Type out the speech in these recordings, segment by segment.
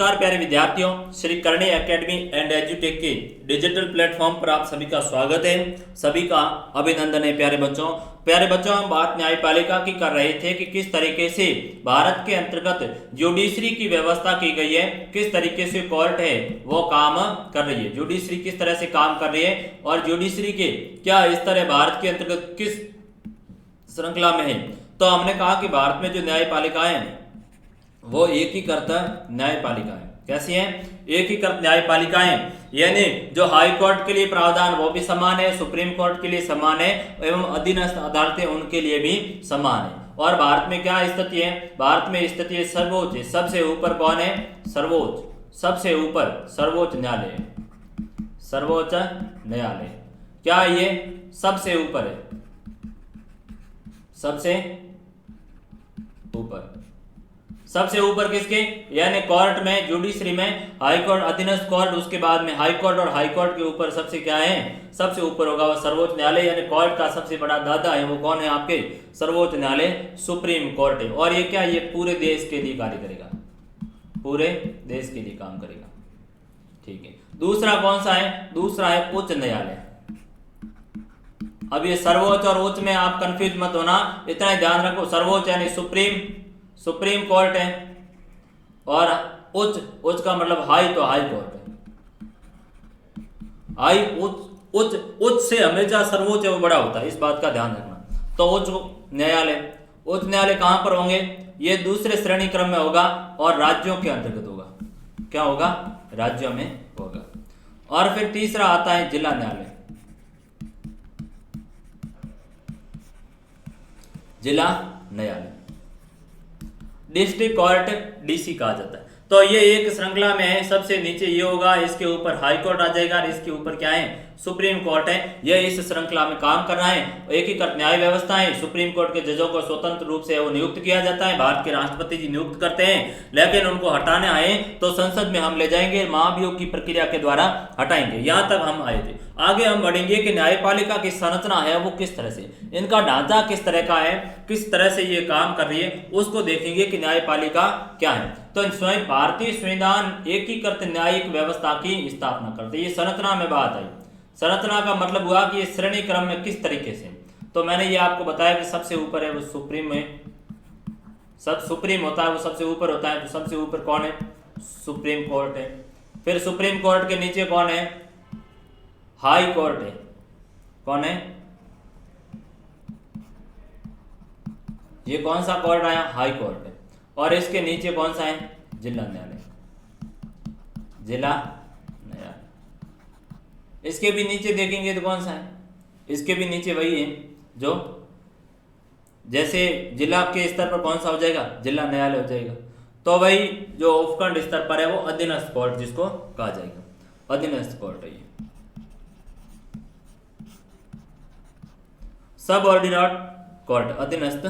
नमस्कार प्यारे विद्यार्थियों, श्री करणी एकेडमी एंड एजुटेक के डिजिटल प्लेटफॉर्म पर आप सभी का स्वागत है। सभी का अभिनंदन है। प्यारे बच्चों हम बात न्यायपालिका की कर रहे थे कि किस तरीके से भारत के अंतर्गत जुडिशरी की व्यवस्था की गई है, किस तरीके से कोर्ट है वो काम कर रही है, जुडिशरी किस तरह से काम कर रही है और जुडिशरी के क्या स्तर है भारत के अंतर्गत किस श्रृंखला में है। तो हमने कहा कि भारत में जो न्यायपालिकाएं हैं वो एकीकृत न्यायपालिका है। कैसी है? एकीकृत न्यायपालिकाएं, यानी जो हाई कोर्ट के लिए प्रावधान वो भी समान है, सुप्रीम कोर्ट के लिए समान है एवं अधीनस्थ अदालतें उनके लिए भी समान है। और भारत में क्या स्थिति है? भारत में स्थिति है सर्वोच्च है। सबसे ऊपर कौन है? सर्वोच्च, सबसे ऊपर सर्वोच्च न्यायालय, सर्वोच्च न्यायालय। क्या ये सबसे ऊपर है? सबसे ऊपर, सबसे ऊपर किसके? यानी कोर्ट में, जुडिशरी में हाई कोर्ट, अधीनस्थ कोर्ट, उसके बाद में हाई कोर्ट और हाई कोर्ट के ऊपर सबसे क्या है? सबसे ऊपर होगा वो सर्वोच्च न्यायालय। यानी कोर्ट का सबसे बड़ा दादा है वो कौन है आपके? सर्वोच्च न्यायालय, सुप्रीम कोर्ट है। और ये क्या, ये पूरे देश के लिए कार्य करेगा, पूरे देश के लिए काम करेगा। ठीक है। दूसरा कौन सा है? दूसरा है उच्च न्यायालय। अब ये सर्वोच्च और उच्च में आप कंफ्यूज मत होना, इतना ध्यान रखो। सर्वोच्च यानी सुप्रीम कोर्ट है और उच्च का मतलब हाई, तो हाई कोर्ट है। हाई उच्च से हमेशा सर्वोच्च है वो बड़ा होता है, इस बात का ध्यान रखना। तो उच्च न्यायालय कहां पर होंगे? ये दूसरे श्रेणी क्रम में होगा और राज्यों के अंतर्गत होगा। क्या होगा? राज्यों में होगा। और फिर तीसरा आता है जिला न्यायालय। जिला न्यायालय, डिस्ट्रिक्ट कोर्ट, डीसी कहा जाता है। तो ये एक श्रृंखला में है। सबसे नीचे ये होगा, इसके ऊपर हाई कोर्ट आ जाएगा और इसके ऊपर क्या है? सुप्रीम कोर्ट है। यह इस श्रृंखला में काम कर रहा है। एकीकृत न्याय व्यवस्था है। सुप्रीम कोर्ट के जजों को स्वतंत्र रूप से वो नियुक्त किया जाता है, भारत के राष्ट्रपति जी नियुक्त करते हैं। लेकिन उनको हटाने आए तो संसद में हम ले जाएंगे, महाभियोग की प्रक्रिया के द्वारा हटाएंगे। यहाँ तक हम आए थे। आगे हम बढ़ेंगे कि न्यायपालिका की संरचना है वो किस तरह से, इनका ढांचा किस तरह का है, किस तरह से ये काम कर रही है, उसको देखेंगे कि न्यायपालिका क्या है। तो स्वयं भारतीय संविधान एकीकृत न्यायिक व्यवस्था की स्थापना करते हैं। ये संरचना में बात आई। संरचना का मतलब हुआ कि ये श्रेणी क्रम में किस तरीके से। तो मैंने ये आपको बताया कि सबसे ऊपर है वो सुप्रीम है, सब सुप्रीम होता है वो सबसे ऊपर होता है। तो सबसे ऊपर कौन है? सुप्रीम कोर्ट है। फिर सुप्रीम कोर्ट के नीचे कौन है? हाई कोर्ट है। कौन है? ये कौन सा कोर्ट आया? हाई कोर्ट है। और इसके नीचे कौन सा है? जिला न्यायालय, जिला न्यायालय। इसके भी नीचे देखेंगे तो कौन सा है? इसके भी नीचे वही है जो, जैसे जिला के स्तर पर कौन सा हो जाएगा? जिला न्यायालय हो जाएगा। तो वही जो उपखंड स्तर पर है वो अधीनस्थ कोर्ट जिसको कहा जाएगा, अधीनस्थ कोर्ट है। ये सब ऑर्डिनेट कोर्ट, अधीनस्थ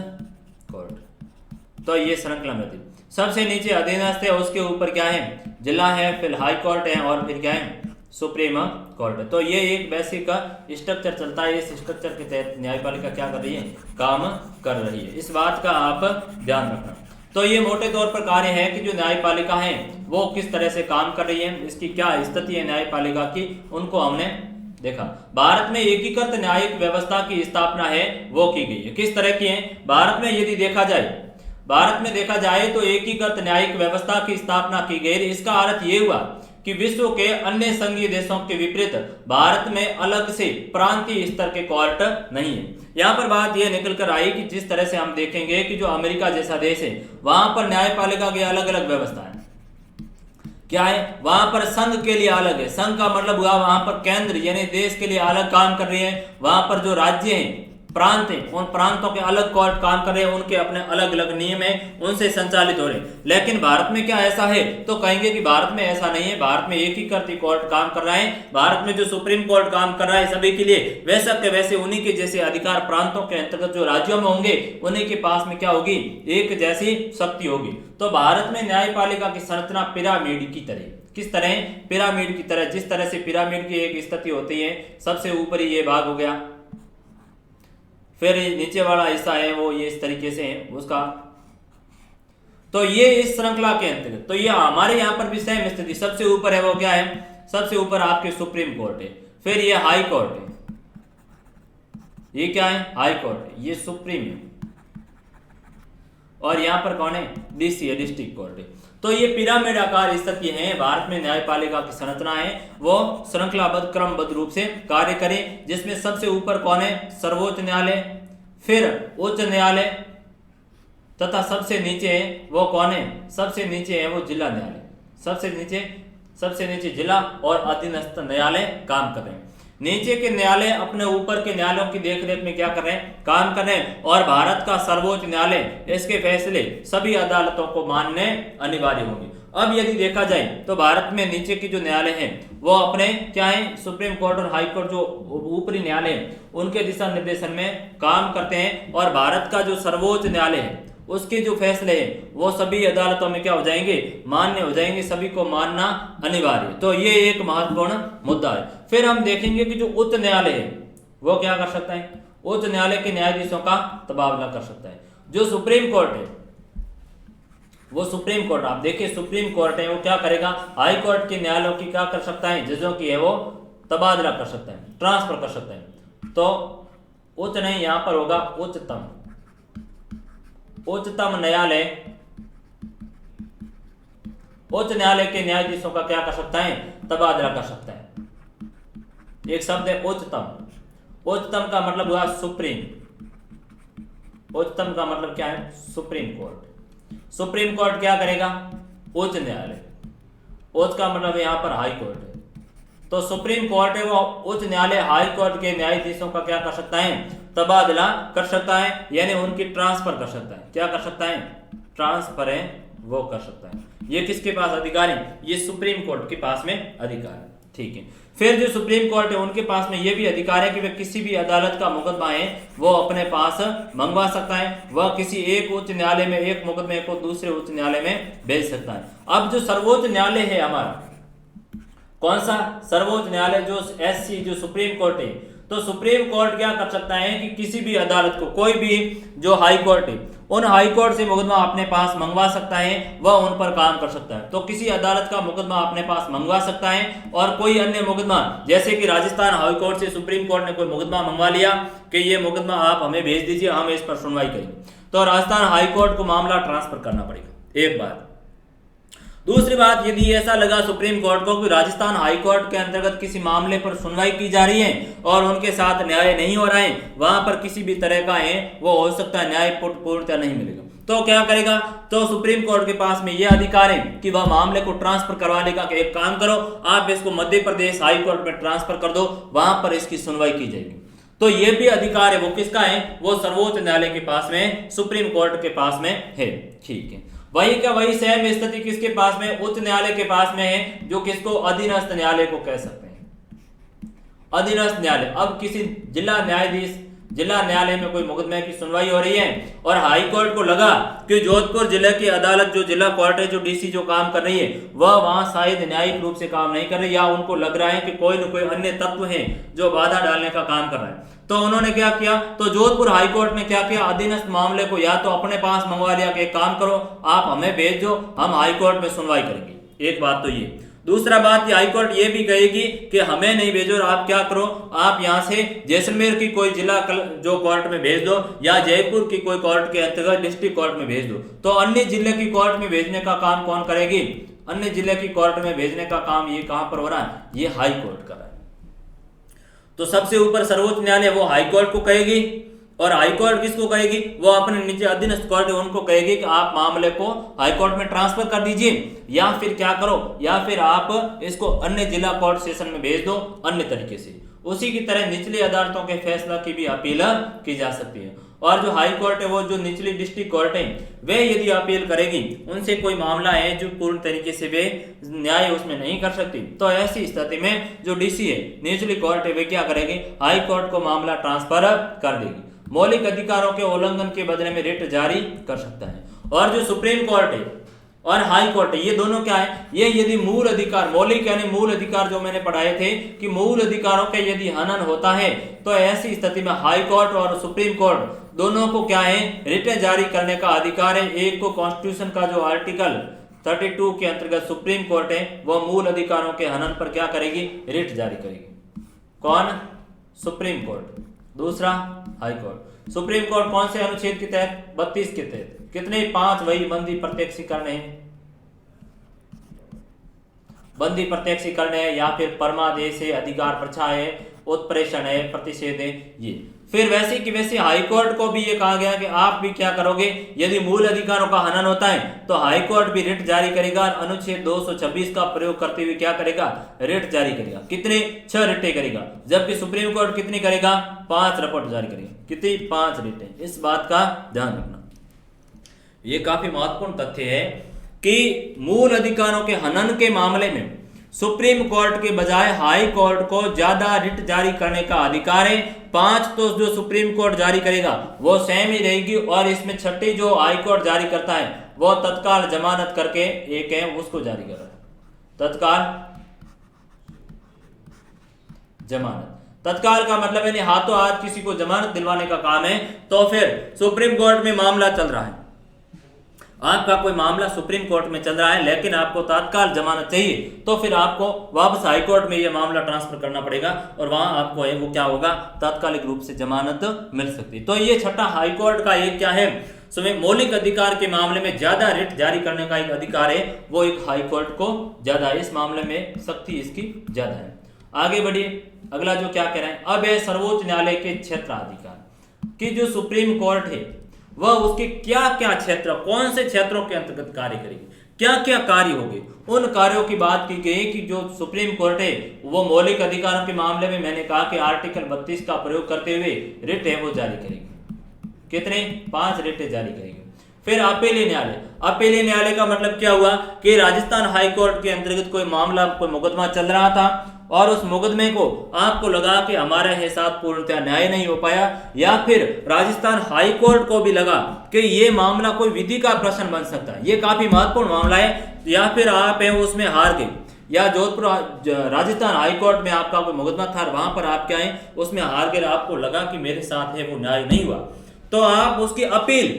कोर्ट। तो ये श्रृंखला में थी। सबसे नीचे अधीनस्थ है, उसके ऊपर क्या है? जिला है, फिर हाई कोर्ट है और फिर क्या है? सुप्रीम कोर्ट है। तो ये एक बेसिक स्ट्रक्चर चलता है। इस स्ट्रक्चर के तहत न्यायपालिका क्या कर रही है? काम कर रही है। इस बात का आप ध्यान रखना। तो ये मोटे तौर पर कार्य है कि जो न्यायपालिका है वो किस तरह से काम कर रही है, इसकी क्या स्थिति है न्यायपालिका की, उनको हमने देखा। भारत में एकीकृत न्यायिक व्यवस्था की स्थापना है वो की गई है। किस तरह की है? भारत में यदि देखा जाए तो एकीकृत न्यायिक व्यवस्था की स्थापना की गई। इसका अर्थ ये हुआ कि विश्व के अन्य संघीय देशों के विपरीत भारत में अलग से प्रांतीय स्तर के कोर्ट नहीं है। यहाँ पर बात यह निकल कर आई कि जिस तरह से हम देखेंगे कि जो अमेरिका जैसा देश है वहां पर न्यायपालिका की अलग अलग व्यवस्था है। क्या है? वहां पर संघ के लिए अलग है। संघ का मतलब हुआ वहां पर केंद्र यानी देश के लिए अलग काम कर रही है। वहां पर जो राज्य हैं, प्रांत हैं, उन प्रांतों के अलग कोर्ट काम कर रहे हैं, उनके अपने अलग अलग नियम हैं, उनसे संचालित हो रहे हैं। लेकिन भारत में क्या ऐसा है? तो कहेंगे कि भारत में ऐसा नहीं है। भारत में एकीकृत कोर्ट काम कर रहा है। भारत में जो सुप्रीम कोर्ट काम कर रहा है सभी के लिए, वैसा के वैसे उन्हीं के जैसे अधिकार प्रांतों के अंतर्गत जो राज्यों में होंगे उन्हीं के पास में क्या होगी? एक जैसी शक्ति होगी। तो भारत में न्यायपालिका की संरचना पिरामिड की तरह, किस तरह? पिरामिड की तरह। जिस तरह से पिरामिड की एक स्थिति होती है, सबसे ऊपर ये भाग हो गया, फिर नीचे वाला हिस्सा है वो ये इस तरीके से है उसका, तो ये इस श्रृंखला के अंतर्गत, तो ये हमारे यहाँ पर भी सेम स्थिति, सबसे ऊपर है वो क्या है, सबसे ऊपर आपके सुप्रीम कोर्ट है, फिर ये हाई कोर्ट है, ये क्या है, हाई कोर्ट है, ये सुप्रीम है, और यहाँ पर कौन है, डीसी है, डिस्ट्रिक्ट कोर्ट है। तो ये पिरामिड आकार स्थिति है, भारत में न्यायपालिका की संरचना है वो श्रृंखलाबद्ध क्रमबद्ध रूप से कार्य करे, जिसमें सबसे ऊपर कौन है, सर्वोच्च न्यायालय, फिर उच्च न्यायालय, तथा सबसे नीचे है वो कौन है, सबसे नीचे है वो जिला न्यायालय, सबसे नीचे जिला और अधीनस्थ न्यायालय काम कर रहे हैं। नीचे के न्यायालय अपने ऊपर के न्यायालयों की देखरेख में क्या कर रहे हैं, काम कर रहे हैं, और भारत का सर्वोच्च न्यायालय इसके फैसले सभी अदालतों को मानने अनिवार्य होंगे। अब यदि देखा जाए तो भारत में नीचे की जो न्यायालय है वो अपने क्या है, सुप्रीम कोर्ट और हाई कोर्ट जो ऊपरी न्यायालय है उनके दिशा निर्देशन में काम करते हैं, और भारत का जो सर्वोच्च न्यायालय है उसके जो फैसले हैं वो सभी अदालतों में क्या हो जाएंगे, मान्य हो जाएंगे, सभी को मानना अनिवार्य। तो ये एक महत्वपूर्ण मुद्दा है। फिर हम देखेंगे कि जो उच्च न्यायालय है वो क्या कर सकता है, उच्च न्यायालय के न्यायाधीशों का तबादला कर सकता है। जो सुप्रीम कोर्ट है वो सुप्रीम कोर्ट, आप देखिए सुप्रीम कोर्ट है वो क्या करेगा, हाई कोर्ट के न्यायालयों की क्या कर सकता है, जजों की है वो तबादला कर सकता है, ट्रांसफर कर सकता है। तो उच्च नहीं, यहां पर होगा उच्चतम न्यायालय, उच्च न्यायालय के न्यायाधीशों का क्या कर सकता है, तबादला कर सकता है। एक शब्द है उच्चतम, उच्चतम का मतलब हुआ सुप्रीम, उच्चतम का मतलब क्या है, सुप्रीम कोर्ट। सुप्रीम कोर्ट क्या करेगा, उच्च न्यायालय, उच्च का मतलब यहां पर हाई कोर्ट है। तो सुप्रीम कोर्ट है वो उच्च न्यायालय हाई कोर्ट के न्यायाधीशों का क्या कर सकता है, तबादला कर सकता है, यानी उनकी ट्रांसफर कर सकता है। क्या कर सकता है, ट्रांसफर है वो कर सकता है। ये किसके पास अधिकार है, ये सुप्रीम कोर्ट के पास में अधिकार है, ठीक है। फिर जो सुप्रीम कोर्ट है उनके पास में ये भी अधिकार है कि वह किसी भी अदालत का मुकदमा है वो अपने पास मंगवा सकता है, वह किसी एक उच्च न्यायालय में एक मुकदमे को दूसरे उच्च न्यायालय में भेज सकता है। अब जो सर्वोच्च न्यायालय है हमारा, कौन सा, सर्वोच्च न्यायालय जो एससी जो सुप्रीम कोर्ट है, तो सुप्रीम कोर्ट क्या कर सकता है कि किसी भी अदालत को, कोई भी जो हाई कोर्ट है उन हाई कोर्ट से मुकदमा अपने पास मंगवा सकता है, वह उन पर काम कर सकता है। तो किसी अदालत का मुकदमा अपने पास मंगवा सकता है, और कोई अन्य मुकदमा, जैसे कि राजस्थान हाई कोर्ट से सुप्रीम कोर्ट ने कोई मुकदमा मंगवा लिया कि ये मुकदमा आप हमें भेज दीजिए, हम इस पर सुनवाई करेंगे, तो राजस्थान हाई कोर्ट को मामला ट्रांसफर करना पड़ेगा, एक बात। दूसरी बात, यदि ऐसा लगा सुप्रीम कोर्ट को कि राजस्थान हाई कोर्ट के अंतर्गत किसी मामले पर सुनवाई की जा रही है और उनके साथ न्याय नहीं हो रहा है, वहां पर किसी भी तरह का है वो हो सकता है न्याय पूर्णतः नहीं मिलेगा, तो क्या करेगा, तो सुप्रीम कोर्ट के पास में यह अधिकार है कि वह मामले को ट्रांसफर करवा लेगा कि एक काम करो, आप इसको मध्य प्रदेश हाई कोर्ट में ट्रांसफर कर दो, वहां पर इसकी सुनवाई की जाएगी। तो यह भी अधिकार है वो किसका है, वो सर्वोच्च न्यायालय के पास में, सुप्रीम कोर्ट के पास में है, ठीक है। वही का वही सेम स्थिति किसके पास में, उच्च न्यायालय के पास में है, जो किसको, अधीनस्थ न्यायालय को कह सकते हैं, अधीनस्थ न्यायालय। अब किसी जिला न्यायाधीश, जिला न्यायालय में कोई मुकदमे की सुनवाई हो रही है और हाई कोर्ट को लगा कि जोधपुर जिले की अदालत, जो जिला कोर्ट है, जो डीसी जो काम कर रही है, वह वहां शायद न्यायिक रूप से काम नहीं कर रही, या उनको लग रहा है कि कोई न कोई अन्य तत्व है जो बाधा डालने का काम कर रहा है, तो उन्होंने क्या किया, तो जोधपुर हाई कोर्ट ने क्या किया, अधीनस्थ मामले को या तो अपने पास मंगवा लिया कि एक काम करो, आप हमें भेज दो, हम हाई कोर्ट में सुनवाई करेंगे। एक बात तो ये। दूसरा बात, हाई कोर्ट ये भी कहेगी कि हमें नहीं भेजो, और आप क्या करो, आप यहाँ से जैसलमेर की कोई जिला जो कोर्ट में भेज दो, या जयपुर की कोई कोर्ट के अंतर्गत डिस्ट्रिक्ट कोर्ट में भेज दो। तो अन्य जिले की कोर्ट में भेजने का काम कौन करेगी, अन्य जिले की कोर्ट में भेजने का काम ये कहां पर हो रहा है, ये हाई कोर्ट कर रहा है। तो सबसे ऊपर सर्वोच्च न्यायालय वो हाई कोर्ट को कहेगी, और हाई कोर्ट किसको कहेगी, वो अपने नीचे अधीनस्थ कोर्ट है उनको कहेगी कि आप मामले को हाई कोर्ट में ट्रांसफर कर दीजिए, या फिर क्या करो, या फिर आप इसको अन्य जिला कोर्ट सेशन में भेज दो अन्य तरीके से। उसी की तरह निचली अदालतों के फैसला की भी अपील की जा सकती है, और जो हाई कोर्ट है वो जो निचली डिस्ट्रिक्ट कोर्ट है वे यदि अपील करेगी, उनसे कोई मामला है जो पूर्ण तरीके से वे न्याय उसमें नहीं कर सकती, तो ऐसी स्थिति में जो डीसी है, निचली कोर्ट है, वे क्या करेगी, हाई कोर्ट को मामला ट्रांसफर कर देगी। मौलिक अधिकारों के उल्लंघन के बदले में रिट जारी कर सकता है। और जो सुप्रीम कोर्ट है और हाई कोर्ट है, ये दोनों क्या है, ये यदि मूल अधिकार, मौलिक यानी मूल अधिकार जो मैंने पढ़ाए थे कि मूल अधिकारों के यदि हनन होता है, तो ऐसी स्थिति में हाई कोर्ट और सुप्रीम कोर्ट दोनों को क्या है, रिट जारी करने का अधिकार है। एक को कॉन्स्टिट्यूशन का जो आर्टिकल 32 के अंतर्गत सुप्रीम कोर्ट है वह मूल अधिकारों के हनन पर क्या करेगी, रिट जारी करेगी। कौन, सुप्रीम कोर्ट। दूसरा हाई कोर्ट। सुप्रीम कोर्ट कौन से अनुच्छेद के तहत, 32 के तहत। कितने, 5 वही बंदी प्रत्यक्षीकरण है, बंदी प्रत्यक्षीकरण है या फिर परमादेश है, अधिकार प्रच्छा है, उत्प्रेषण है, प्रतिषेध है ये। फिर वैसे की वैसे हाई कोर्ट को भी ये कहा गया कि आप भी क्या करोगे, यदि मूल अधिकारों का हनन होता है तो हाई कोर्ट भी रिट जारी करेगा और अनुच्छेद 226 का प्रयोग करते हुए क्या करेगा, रिट जारी करेगा। कितने, 6 रिटें करेगा, जबकि सुप्रीम कोर्ट कितनी करेगा, 5 रिपोर्ट जारी करेगा। कितनी, 5 रिटें। इस बात का ध्यान रखना। ये काफी महत्वपूर्ण तथ्य है कि मूल अधिकारों के हनन के मामले में सुप्रीम कोर्ट के बजाय हाई कोर्ट को ज्यादा रिट जारी करने का अधिकार है। 5 तो जो सुप्रीम कोर्ट जारी करेगा वो सेम ही रहेगी और इसमें 6ठी जो हाई कोर्ट जारी करता है वो तत्काल जमानत करके एक है उसको जारी कर रहा है, तत्काल जमानत। तत्काल का मतलब है हाथों हाथ किसी को जमानत दिलवाने का काम है। तो फिर सुप्रीम कोर्ट में मामला चल रहा है, आपका कोई मामला सुप्रीम कोर्ट में चल रहा है लेकिन आपको तत्काल जमानत चाहिए, तो फिर आपको वापस हाई कोर्ट में यह मामला ट्रांसफर करना पड़ेगा और वहां आपको है वो क्या होगा, तात्कालिक रूप से जमानत मिल सकती है। तो ये 6ठा हाई कोर्ट का एक क्या है, मौलिक अधिकार के मामले में ज्यादा रिट जारी करने का एक अधिकार है, वो एक हाई कोर्ट को ज्यादा है, इस मामले में शक्ति इसकी ज्यादा है। आगे बढ़िए, अगला जो क्या कह रहे हैं, अब है सर्वोच्च न्यायालय के क्षेत्राधिकार कि जो सुप्रीम कोर्ट है वह उसके क्या क्या क्षेत्र, कौन से क्षेत्रों के अंतर्गत कार्य करेगी, क्या क्या कार्य होंगे, उन कार्यों की बात की गई कि जो सुप्रीम कोर्ट है वो मौलिक अधिकारों के मामले में मैंने कहा कि आर्टिकल 32 का प्रयोग करते हुए रिट है वो जारी करेगी। कितने, 5 रिट जारी करेगी। फिर अपीलीय न्यायालय, अपीलीय न्यायालय का मतलब क्या हुआ कि राजस्थान हाई कोर्ट के अंतर्गत कोई मामला, कोई मुकदमा चल रहा था और उस मुकदमे को आपको लगा कि हमारे साथ पूर्णतः न्याय नहीं हो पाया, या फिर राजस्थान हाई कोर्ट को भी लगा कि ये मामला कोई विधि का प्रश्न बन सकता है, ये काफी महत्वपूर्ण मामला है, या फिर आप हैं उसमें हार गए, या जोधपुर राजस्थान हाई कोर्ट में आपका कोई मुकदमा था वहां पर आप क्या है उसमें हार गए, आपको लगा कि मेरे साथ है वो न्याय नहीं हुआ, तो आप उसकी अपील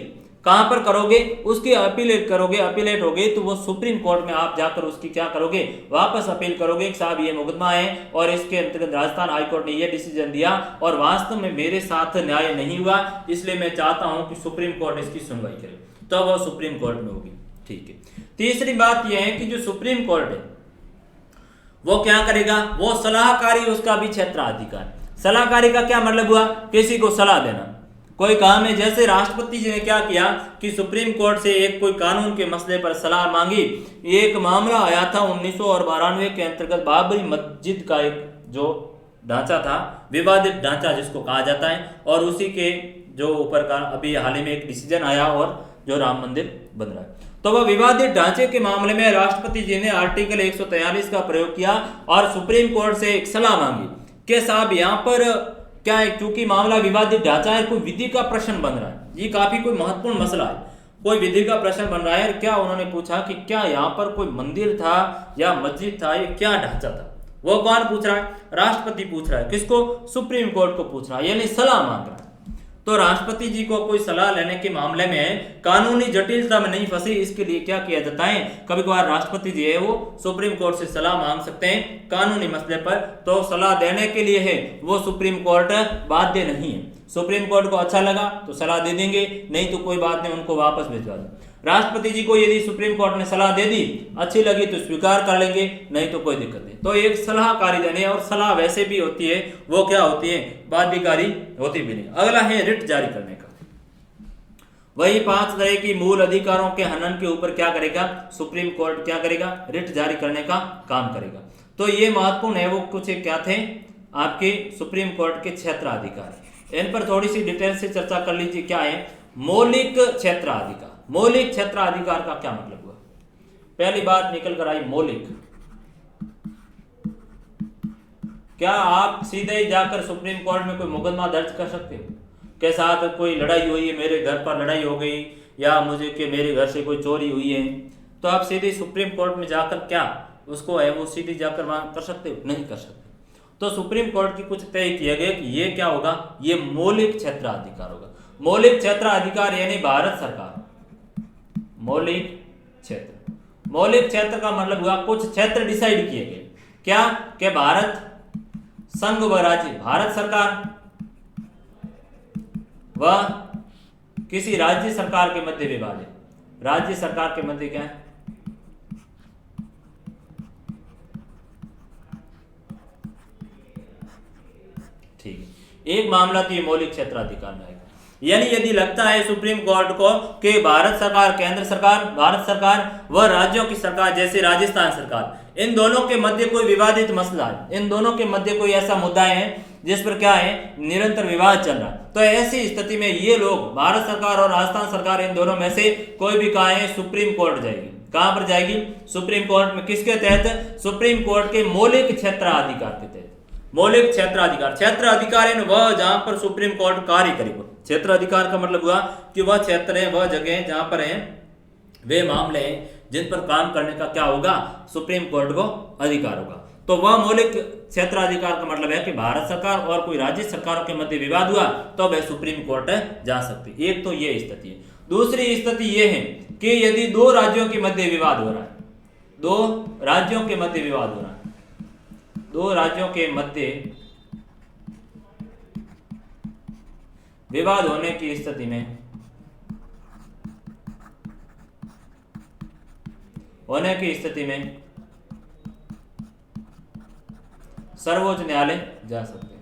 कहां पर करोगे, उसकी अपीलेट करोगे, अपीलेट हो गई तो वो सुप्रीम कोर्ट में आप जाकर उसकी क्या करोगे, वापस अपील करोगे कि साहब ये मुकदमा है और इसके अंतर्गत राजस्थान हाई कोर्ट ने ये डिसीजन दिया और वास्तव में मेरे साथ न्याय नहीं हुआ, इसलिए मैं चाहता हूं कि सुप्रीम कोर्ट इसकी सुनवाई करे, तो वो सुप्रीम कोर्ट में होगी। ठीक है। तीसरी बात यह है कि जो सुप्रीम कोर्ट है वो क्या करेगा, वो सलाहकारी, उसका भी क्षेत्राधिकार। सलाहकारी का क्या मतलब हुआ, किसी को सलाह देना, कोई काम है, जैसे राष्ट्रपति जी ने क्या किया कि सुप्रीम कोर्ट से एक कोई कानून के मसले पर सलाह मांगी। एक मामला आया था 1992 के अंतर्गत, बाबरी मस्जिद का एक जो ढांचा था, विवादित ढांचा जिसको कहा जाता है, और उसी के जो ऊपर का अभी हाल ही में एक डिसीजन आया और जो राम मंदिर बन रहा है, तो वह विवादित ढांचे के मामले में राष्ट्रपति जी ने आर्टिकल 143 का प्रयोग किया और सुप्रीम कोर्ट से एक सलाह मांगी कि साहब यहाँ पर क्या है, क्योंकि मामला विवादित ढांचा है, कोई विधि का प्रश्न बन रहा है, ये काफी कोई महत्वपूर्ण मसला है, कोई विधि का प्रश्न बन रहा है। क्या उन्होंने पूछा कि क्या यहाँ पर कोई मंदिर था या मस्जिद था, ये क्या ढांचा था, वो कौन पूछ रहा है, राष्ट्रपति पूछ रहा है, किसको, सुप्रीम कोर्ट को पूछ रहा है, यानी सलाह मांग रहा है। तो राष्ट्रपति जी को कोई सलाह लेने के मामले में कानूनी जटिलता में नहीं फंसी, इसके लिए क्या किया जाता है, कभी कभार राष्ट्रपति जी है वो सुप्रीम कोर्ट से सलाह मांग सकते हैं कानूनी मसले पर, तो सलाह देने के लिए है वो सुप्रीम कोर्ट बाध्य नहीं है। सुप्रीम कोर्ट को अच्छा लगा तो सलाह दे देंगे, नहीं तो कोई बात नहीं, उनको वापस भिजवा दो। राष्ट्रपति जी को यदि सुप्रीम कोर्ट ने सलाह दे दी, अच्छी लगी तो स्वीकार कर लेंगे, नहीं तो कोई दिक्कत नहीं। तो एक सलाहकारी देने, और सलाह वैसे भी होती है वो क्या होती है, बाध्यकारी होती भी नहीं। अगला है रिट जारी करने का, वही 5 तरह की मूल अधिकारों के हनन के ऊपर क्या करेगा, सुप्रीम कोर्ट क्या करेगा, रिट जारी करने का काम करेगा। तो ये महत्वपूर्ण है, वो कुछ क्या थे आपके सुप्रीम कोर्ट के क्षेत्राधिकार, इन पर थोड़ी सी डिटेल से चर्चा कर लीजिए। क्या है मौलिक क्षेत्राधिकार, मौलिक क्षेत्राधिकार का क्या मतलब हुआ, पहली बात निकल कर आई मौलिक। क्या आप सीधे ही जाकर सुप्रीम कोर्ट में कोई मुकदमा दर्ज कर सकते हो के साथ कोई लड़ाई हुई है, मेरे घर पर लड़ाई हो गई, या मुझे कि मेरे घर से कोई चोरी हुई है, तो आप सीधे सुप्रीम कोर्ट में जाकर क्या उसको है वो सीधे जाकर वहां कर सकते हो, नहीं कर सकते। तो सुप्रीम कोर्ट की कुछ तय किया गया कि ये क्या होगा, ये मौलिक क्षेत्राधिकार होगा। मौलिक क्षेत्राधिकार यानी भारत सरकार, मौलिक क्षेत्र का मतलब हुआ कुछ क्षेत्र डिसाइड किए गए, क्या कि भारत संघ व राज्य, भारत सरकार व किसी राज्य सरकार के मध्य विवाद है, राज्य सरकार के मध्य क्या है, ठीक है, एक मामला तो ये मौलिक क्षेत्राधिकार में आएगा। यानी यदि लगता है सुप्रीम कोर्ट को कि भारत सरकार, केंद्र सरकार, भारत सरकार व राज्यों की सरकार जैसे राजस्थान सरकार, इन दोनों के मध्य कोई विवादित मसला है, इन दोनों के मध्य कोई ऐसा मुद्दा है जिस पर क्या है निरंतर विवाद चल रहा है, तो ऐसी स्थिति में ये लोग भारत सरकार और राजस्थान सरकार इन दोनों में से कोई भी कहा है सुप्रीम कोर्ट जाएगी। कहां पर जाएगी? सुप्रीम कोर्ट में। किसके तहत? सुप्रीम कोर्ट के मौलिक क्षेत्राधिकार के तहत। मौलिक क्षेत्राधिकार, क्षेत्राधिकार है वह जहां पर सुप्रीम कोर्ट कार्य करेगा। क्षेत्राधिकार का मतलब हुआ कि वह क्षेत्र है, वह जगह है जहां पर है वे मामले हैं जिन पर काम करने का क्या होगा, सुप्रीम कोर्ट को अधिकार होगा। तो वह मौलिक क्षेत्राधिकार का मतलब है कि भारत सरकार और कोई राज्य सरकारों के मध्य विवाद हुआ तो वह सुप्रीम कोर्ट जा सकती। एक तो ये स्थिति है। दूसरी स्थिति ये है कि यदि दो राज्यों के मध्य विवाद हो रहा है, दो राज्यों के मध्य विवाद हो रहा है, दो राज्यों के मध्य विवाद होने की स्थिति में, सर्वोच्च न्यायालय जा सकते हैं।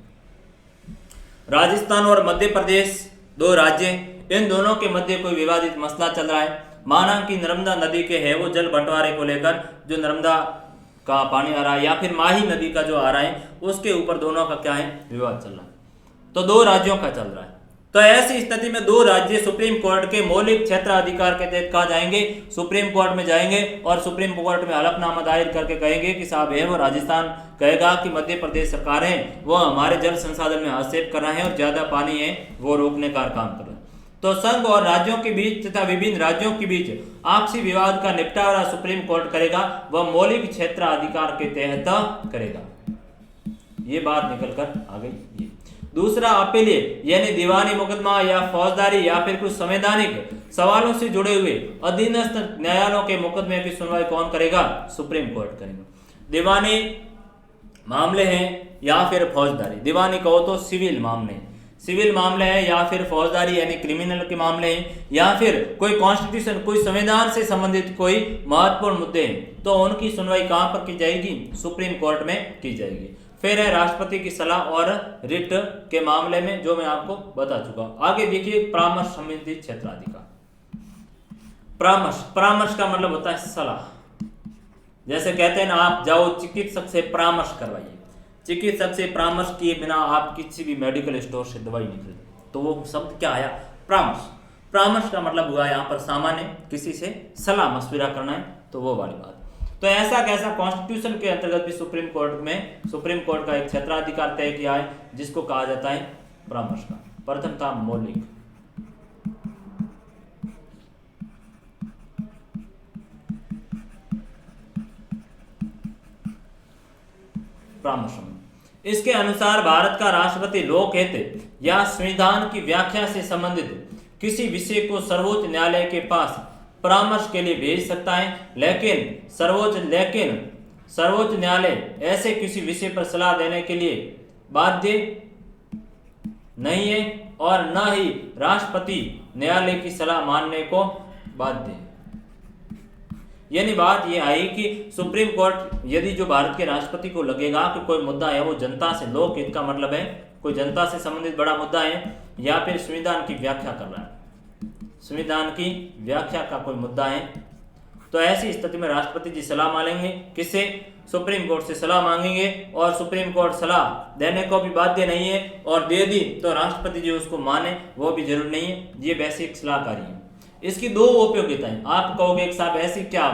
राजस्थान और मध्य प्रदेश दो राज्य, इन दोनों के मध्य कोई विवादित मसला चल रहा है। माना कि नर्मदा नदी के है वो जल बंटवारे को लेकर, जो नर्मदा का पानी आ रहा है या फिर माही नदी का जो आ रहा है उसके ऊपर दोनों का क्या है विवाद चल रहा है, तो दो राज्यों का चल रहा है। तो ऐसी स्थिति में दो राज्य सुप्रीम कोर्ट के मौलिक क्षेत्राधिकार के तहत कहा जाएंगे, सुप्रीम कोर्ट में जाएंगे और सुप्रीम कोर्ट में हलफनामा दायर करके कहेंगे कि साहब है वो राजस्थान कहेगा कि मध्य प्रदेश सरकार है वो हमारे जल संसाधन में हस्तक्षेप कर रहे हैं और ज्यादा पानी है वो रोकने का काम कर रहे हैं। तो संघ और राज्यों के बीच तथा विभिन्न राज्यों के बीच आपसी विवाद का निपटारा सुप्रीम कोर्ट करेगा, वह मौलिक क्षेत्राधिकार के तहत करेगा। ये बात निकल कर आ गई। दूसरा अपीलीय यानी दीवानी मुकदमा या फौजदारी या फिर कुछ संवैधानिक सवालों से जुड़े हुए अधीनस्थ न्यायालयों के मुकदमे की सुनवाई कौन करेगा? सुप्रीम कोर्ट करेगा। दीवानी मामले हैं या फिर फौजदारी, दीवानी कहो तो सिविल मामले, सिविल मामले हैं या फिर फौजदारी यानी क्रिमिनल के मामले हैं या फिर कोई कॉन्स्टिट्यूशन, कोई संविधान से संबंधित कोई महत्वपूर्ण मुद्दे हैं, तो उनकी सुनवाई कहां पर की जाएगी? सुप्रीम कोर्ट में की जाएगी। फिर है राष्ट्रपति की सलाह और रिट के मामले में, जो मैं आपको बता चुका हूं। आगे देखिए परामर्श संबंधी क्षेत्राधिकार। परामर्श का मतलब होता है सलाह। जैसे कहते हैं ना, आप जाओ चिकित्सक से परामर्श करवाइए, चिकित्सक से परामर्श किए बिना आप किसी भी मेडिकल स्टोर से दवाई नहीं खरीदे, तो वो शब्द क्या आया? परामर्श। परामर्श का मतलब हुआ यहाँ पर सामान्य किसी से सलाह मशविरा करना है, तो वो वाली बात। तो ऐसा कैसा कॉन्स्टिट्यूशन के अंतर्गत भी सुप्रीम कोर्ट का एक क्षेत्राधिकार तय किया है जिसको कहा जाता है परामर्श का। प्रथम था मौलिक, परामर्श। इसके अनुसार भारत का राष्ट्रपति लोकहित या संविधान की व्याख्या से संबंधित किसी विषय को सर्वोच्च न्यायालय के पास परामर्श के लिए भेज सकता है, लेकिन सर्वोच्च न्यायालय ऐसे किसी विषय पर सलाह देने के लिए बाध्य नहीं है और न ही राष्ट्रपति न्यायालय की सलाह मानने को बाध्य है। यानी बात यह आई कि सुप्रीम कोर्ट यदि जो भारत के राष्ट्रपति को लगेगा कि कोई मुद्दा है वो जनता से, लोकहित का मतलब है कोई जनता से संबंधित बड़ा मुद्दा है या फिर संविधान की व्याख्या कर रहा है, संविधान की व्याख्या का कोई मुद्दा है, तो ऐसी स्थिति में राष्ट्रपति जी सलाह मांगेंगे। किससे? सुप्रीम कोर्ट से सलाह मांगेंगे और सुप्रीम कोर्ट सलाह देने को भी बाध्य नहीं है और दे दी तो राष्ट्रपति जी उसको माने वो भी जरूरी नहीं है। ये बेसिक सलाहकारी है। इसकी दो उपयोगिताएं। आप कहोगे एक साहब ऐसी क्या,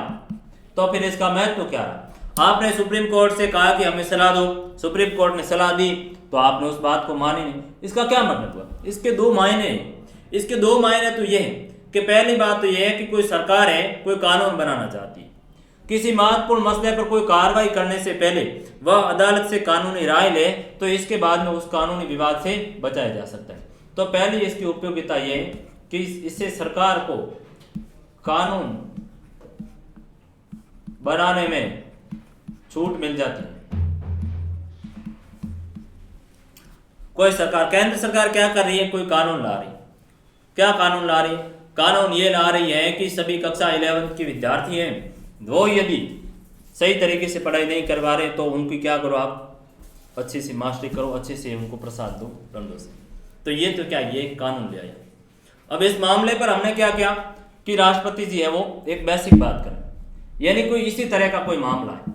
तो फिर इसका महत्व क्या रहा? आपने सुप्रीम कोर्ट से कहा कि हमें सलाह दो, सुप्रीम कोर्ट ने सलाह दी तो आपने उस बात को मानी नहीं, इसका क्या मतलब हुआ? इसके दो मायने हैं। इसके दो मायने तो ये हैं कि पहली बात तो ये है कि कोई सरकार है, कोई कानून बनाना चाहती है, किसी महत्वपूर्ण मसले पर कोई कार्रवाई करने से पहले वह अदालत से कानूनी राय ले तो इसके बाद में उस कानूनी विवाद से बचाया जा सकता है। तो पहली इसकी उपयोगिता ये है कि इससे सरकार को कानून बनाने में छूट मिल जाती है। कोई सरकार, केंद्र सरकार क्या कर रही है, कोई कानून ला रही है। क्या कानून ला रही है? कानून ये ला रही है कि सभी कक्षा 11 के विद्यार्थी हैं, वो यदि सही तरीके से पढ़ाई नहीं करवा रहे तो उनकी क्या करो, आप अच्छे से मास्टरी करो, अच्छे से उनको प्रसाद दो दंडों से। तो ये तो क्या, ये कानून ले आया। अब इस मामले पर हमने क्या किया कि राष्ट्रपति जी है वो एक बेसिक बात करें, यानी कोई इसी तरह का कोई मामला है,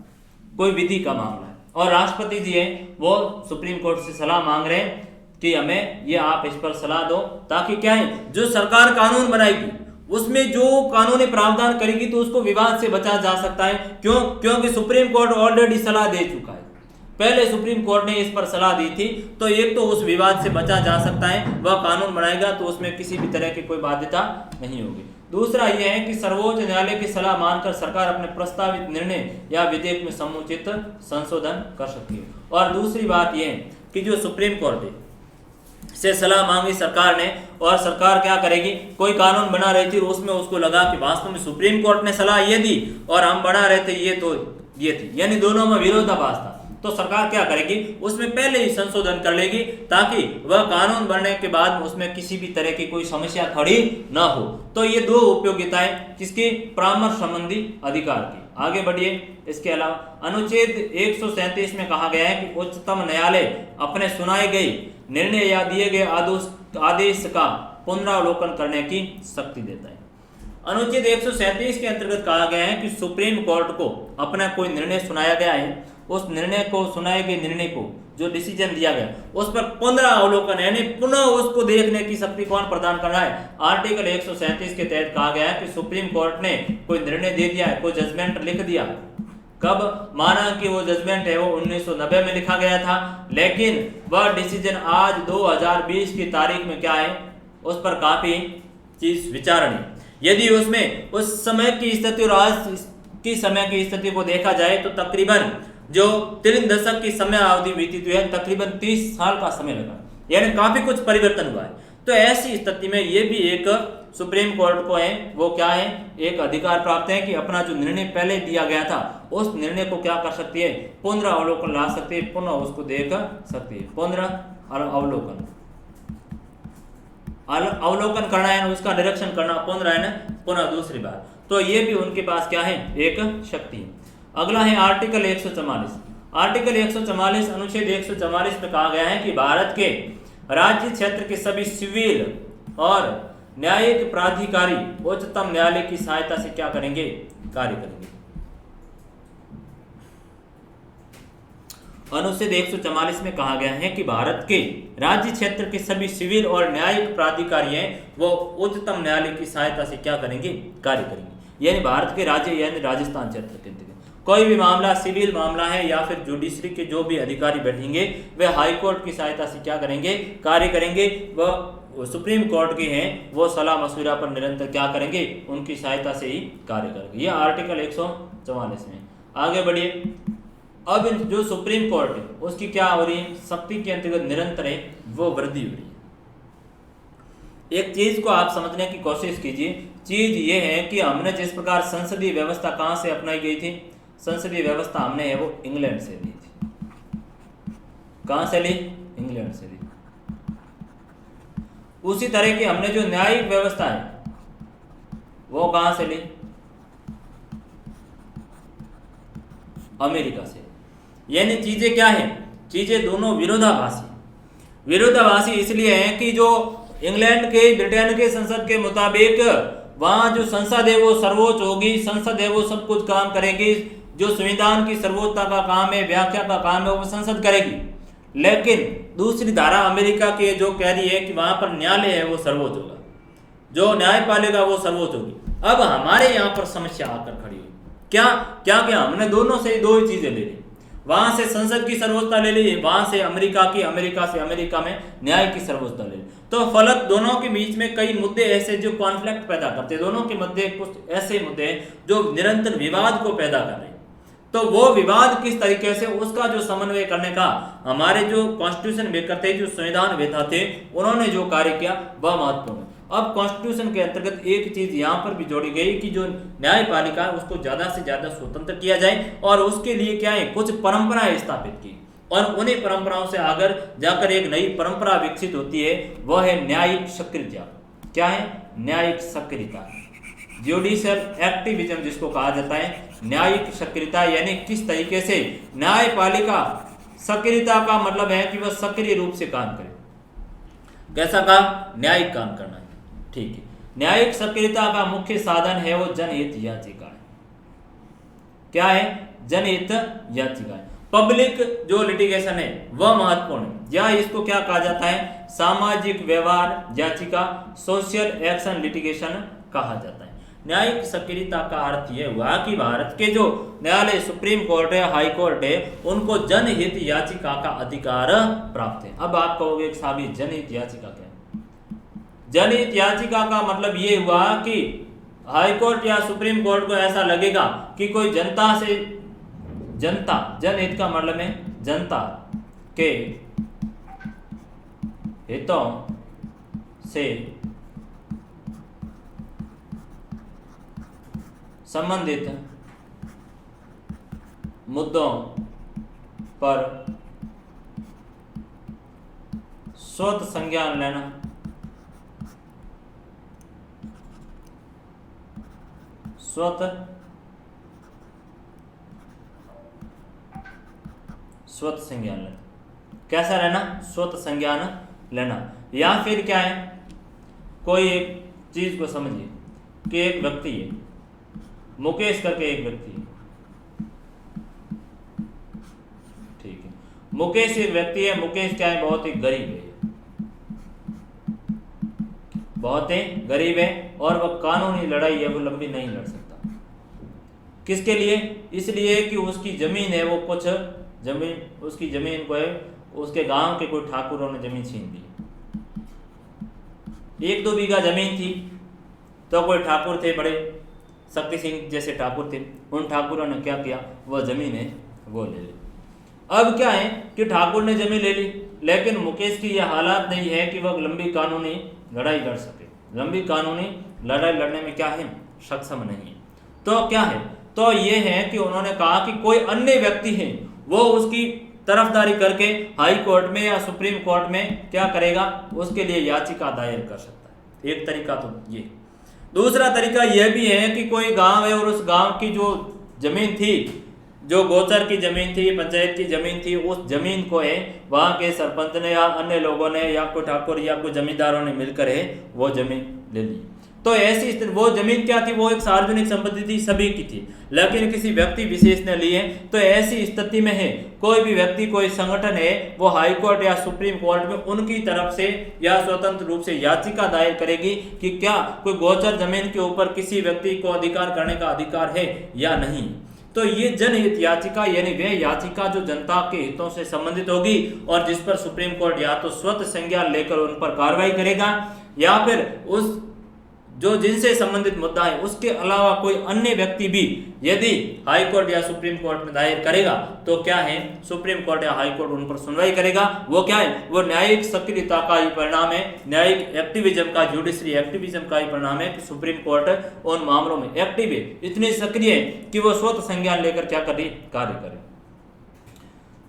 कोई विधि का मामला है, और राष्ट्रपति जी है वो सुप्रीम कोर्ट से सलाह मांग रहे हैं कि हमें ये आप इस पर सलाह दो, ताकि क्या है, जो सरकार कानून बनाएगी उसमें जो कानूनी प्रावधान करेगी तो उसको विवाद से बचा जा सकता है। क्यों? क्योंकि सुप्रीम कोर्ट ऑलरेडी सलाह दे चुका है, पहले सुप्रीम कोर्ट ने इस पर सलाह दी थी। तो एक तो उस विवाद से बचा जा सकता है, वह कानून बनाएगा तो उसमें किसी भी तरह की कोई बाध्यता नहीं होगी। दूसरा यह है कि सर्वोच्च न्यायालय की सलाह मानकर सरकार अपने प्रस्तावित निर्णय या विधेयक में समुचित संशोधन कर सकती है। और दूसरी बात यह है कि जो सुप्रीम कोर्ट है से सलाह मांगी सरकार ने, और सरकार क्या करेगी, कोई कानून बना रही थी उसमें उसको लगा कि वास्तव में सुप्रीम कोर्ट ने सलाह ये दी और हम बना रहे थे ये तो ये थी, यानी दोनों में विरोधाभास था, तो सरकार क्या करेगी, उसमें पहले ही संशोधन कर लेगी ताकि वह कानून बनने के बाद उसमें किसी भी तरह की कोई समस्या खड़ी ना हो। तो ये दो उपयोगिताएं किसकी, परामर्श संबंधी अधिकार की। आगे बढ़िए। इसके अलावा अनुच्छेद 137 में कहा गया है कि उच्चतम न्यायालय अपने सुनाए गए निर्णय या दिए गए आदेश का पुनरावलोकन करने की शक्ति देता है। अनुच्छेद 137 के अंतर्गत कहा गया है कि सुप्रीम कोर्ट को अपना कोई निर्णय सुनाया गया है, उस निर्णय को, सुनाए गए निर्णय को, जो डिसीजन दिया गया उस पर पुनरावलोकन यानी पुनः उसको देखने की शक्ति कौन प्रदान कर रहा है। आर्टिकल 137 के तहत कहा गया है कि सुप्रीम कोर्ट ने कोई निर्णय दे दिया है, कोई जजमेंट लिख दिया, कब माना कि वो जजमेंट है वो 1990 में लिखा गया था, लेकिन वह डिसीजन आज 2020 की तारीख में क्या है, उस पर काफी चीज विचारणीय। यदि उसमें उस समय की स्थिति और आज की समय की स्थिति को देखा जाए तो तकरीबन जो 3 दशक की समय अवधि बीती हुई है, तकरीबन 30 साल का समय लगा, यानी काफी कुछ परिवर्तन हुआ है। तो ऐसी स्थिति में ये भी एक सुप्रीम कोर्ट को है वो क्या है, एक अधिकार प्राप्त है कि अपना जो निर्णय पहले दिया गया था उस निर्णय को क्या कर सकती है, पुनरावलोकन ला सकती है, पुनः उसको देख सकती है। पुनरावलोकन, अवलोकन करना है, उसका निरीक्षण करना, पुनः दूसरी बार, तो ये भी उनके पास क्या है, एक शक्ति है। अगला है आर्टिकल 144। आर्टिकल 144 अनुच्छेद 144 में कहा गया है कि भारत के राज्य क्षेत्र के सभी सिविल और न्यायिक प्राधिकारी उच्चतम न्यायालय की सहायता से क्या करेंगे, कार्य करेंगे। अनुच्छेद 144 में कहा गया है कि भारत के राज्य क्षेत्र के सभी सिविल और न्यायिक प्राधिकारी हैं वो उच्चतम न्यायालय की सहायता से क्या करेंगे, कार्य करेंगे। यानी भारत के राज्य यानी राजस्थान क्षेत्र के अंतर्गत कोई भी मामला, सिविल मामला है या फिर जुडिशरी के जो भी अधिकारी बैठेंगे वे हाई कोर्ट की सहायता से क्या करेंगे, कार्य करेंगे। वह सुप्रीम कोर्ट के हैं वो सलाह मशविरा पर निरंतर क्या करेंगे, उनकी सहायता से ही कार्य करेंगे। यह आर्टिकल 144 में। आगे बढ़िए। अब जो सुप्रीम कोर्ट है उसकी क्या हो रही है, शक्ति के अंतर्गत निरंतर है वो वृद्धि हो रही है। एक चीज को आप समझने की कोशिश कीजिए, चीज ये है कि हमने जिस प्रकार संसदीय व्यवस्था कहां से अपनाई गई थी, संसदीय व्यवस्था हमने है वो इंग्लैंड से ली थी। कहां से ली, इंग्लैंड से ली। उसी तरह की हमने जो न्यायिक व्यवस्था है वो कहां से ली, अमेरिका से। यानी चीजें क्या है, चीजें दोनों विरोधाभासी। विरोधाभासी इसलिए हैं कि जो इंग्लैंड के, ब्रिटेन के संसद के मुताबिक वहां जो संसद है वो सर्वोच्च होगी, संसद है वो सब कुछ काम करेगी, जो संविधान की सर्वोच्चता का काम है, व्याख्या का काम है वो संसद करेगी। लेकिन दूसरी धारा अमेरिका की जो कह रही है कि वहां पर न्यायालय है वो सर्वोच्च होगा, जो न्याय पालेगा वो सर्वोच्च होगी। अब हमारे यहाँ पर समस्या आकर खड़ी हुई, क्या क्या क्या हमने दोनों से दो ही चीजें ले ली, वहां से संसद की सर्वोच्चता ले ली, वहां से अमेरिका की, अमेरिका से अमेरिका में न्याय की सर्वोच्चता ले ली। तो फलक दोनों के बीच में कई मुद्दे ऐसे जो कॉन्फ्लिक्ट पैदा करते हैं, दोनों के मध्य कुछ ऐसे मुद्दे जो निरंतर विवाद को पैदा कर रहे हैं। तो वो विवाद किस तरीके से उसका जो समन्वय करने का हमारे जो कॉन्स्टिट्यूशन मेकर थे, जो संविधान वेता थे, उन्होंने जो कार्य किया वह महत्वपूर्ण है। अब कॉन्स्टिट्यूशन के अंतर्गत एक चीज यहाँ पर भी जोड़ी गई कि जो न्यायपालिका है उसको ज्यादा से ज्यादा स्वतंत्र किया जाए और उसके लिए क्या है कुछ परंपराएं स्थापित की और उन्हीं परंपराओं से आगे जाकर एक नई परंपरा विकसित होती है, वह है न्यायिक सक्रियता। क्या है? न्यायिक सक्रियता, ज्युडिशियल एक्टिविज्म जिसको कहा जाता है। न्यायिक सक्रियता यानी किस तरीके से न्यायपालिका, सक्रियता का मतलब है कि वह सक्रिय रूप से काम करे। कैसा काम? न्यायिक काम करना है। ठीक है, न्यायिक सक्रियता का मुख्य साधन है वो जनहित याचिका है। क्या है? जनहित याचिका है। पब्लिक जो लिटिगेशन है वह महत्वपूर्ण है, या इसको क्या कहा जाता है? सामाजिक व्यवहार याचिका, सोशल एक्शन लिटिगेशन कहा जाता है। न्यायिक सक्रियता का अर्थ यह हुआ कि भारत के जो न्यायालय, सुप्रीम कोर्ट है, हाई कोर्ट है, उनको जनहित याचिका का अधिकार प्राप्त है। अब आप कहोगे कि साहब ये जनहित याचिका क्या है? जनहित याचिका का मतलब ये हुआ कि हाई कोर्ट या सुप्रीम कोर्ट को ऐसा लगेगा कि कोई जनता से, जनता, जनहित का मतलब है जनता के हितों से संबंधित मुद्दों पर स्वतः संज्ञान लेना, स्वतः संज्ञान लेना। कैसा रहना? स्वतः संज्ञान लेना। या फिर क्या है, कोई एक चीज को समझिए कि एक व्यक्ति है, मुकेश करके एक व्यक्ति है, ठीक है, मुकेश एक व्यक्ति है। मुकेश क्या है? बहुत ही गरीब है, बहुत ही गरीब है और वह कानूनी लड़ाई है वो लंबी नहीं लड़ सकता। किसके लिए? इसलिए कि उसकी जमीन है, वो कुछ जमीन, उसकी जमीन को है, उसके गांव के कोई ठाकुरों ने जमीन छीन ली। 1-2 बीघा जमीन थी, तो कोई ठाकुर थे, बड़े शक्ति सिंह जैसे ठाकुर थे, उन ठाकुरों ने क्या किया? वह जमीन है वो ले ली। अब क्या है कि ठाकुर ने जमीन ले ली, लेकिन मुकेश की यह हालात नहीं है कि वह लंबी कानूनी लड़ाई लड़ सके। लंबी कानूनी लड़ाई लड़ने में क्या है? सक्षम नहीं है। तो क्या है? तो ये है कि उन्होंने कहा कि कोई अन्य व्यक्ति है वो उसकी तरफदारी करके हाई कोर्ट में या सुप्रीम कोर्ट में क्या करेगा? उसके लिए याचिका दायर कर सकता है। एक तरीका तो ये। दूसरा तरीका यह भी है कि कोई गांव है और उस गांव की जो जमीन थी, जो गोचर की जमीन थी, पंचायत की जमीन थी, उस जमीन को है वहां के सरपंच ने या अन्य लोगों ने या कोई ठाकुर या कोई जमींदारों ने मिलकर है वो जमीन ले ली। तो ऐसी स्थिति, वो जमीन क्या थी? वो एक सार्वजनिक संपत्ति थी, सभी की थी, लेकिन किसी व्यक्ति विशेष ने ली है। तो ऐसी स्थिति में है कोई भी व्यक्ति, कोई संगठन है, वो हाई कोर्ट या सुप्रीम कोर्ट में उनकी तरफ से या स्वतंत्र रूप से याचिका दायर करेगी कि क्या कोई गोचर जमीन के ऊपर किसी व्यक्ति को अधिकार करने का अधिकार है या नहीं। तो ये जनहित याचिका यानी वह याचिका जो जनता के हितों से संबंधित होगी और जिस पर सुप्रीम कोर्ट या तो स्वतः संज्ञान लेकर उन पर कार्रवाई करेगा या फिर उस जो जिनसे संबंधित मुद्दा है उसके अलावा कोई अन्य व्यक्ति भी यदि हाई कोर्ट या सुप्रीम कोर्ट में दायर करेगा तो क्या है, सुप्रीम कोर्ट या हाई कोर्ट उन पर सुनवाई करेगा। वो क्या है? वो न्यायिक सक्रियता का ही परिणाम है, न्यायिक एक्टिविज्म का, जुडिशरी एक्टिविज्म का ही परिणाम है कि सुप्रीम कोर्ट उन मामलों में एक्टिव है, इतनी सक्रिय है कि वो स्वतः संज्ञान लेकर क्या करे? कार्य करे।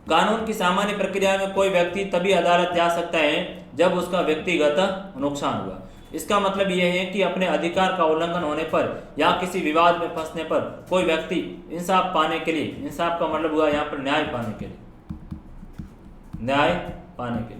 कानून की सामान्य प्रक्रिया में कोई व्यक्ति तभी अदालत जा सकता है जब उसका व्यक्तिगत नुकसान हुआ। इसका मतलब यह है कि अपने अधिकार का उल्लंघन होने पर या किसी विवाद में फंसने पर कोई व्यक्ति इंसाफ पाने के लिए, इंसाफ का मतलब हुआ यहाँ पर न्याय पाने के लिए, न्याय पाने के लिए,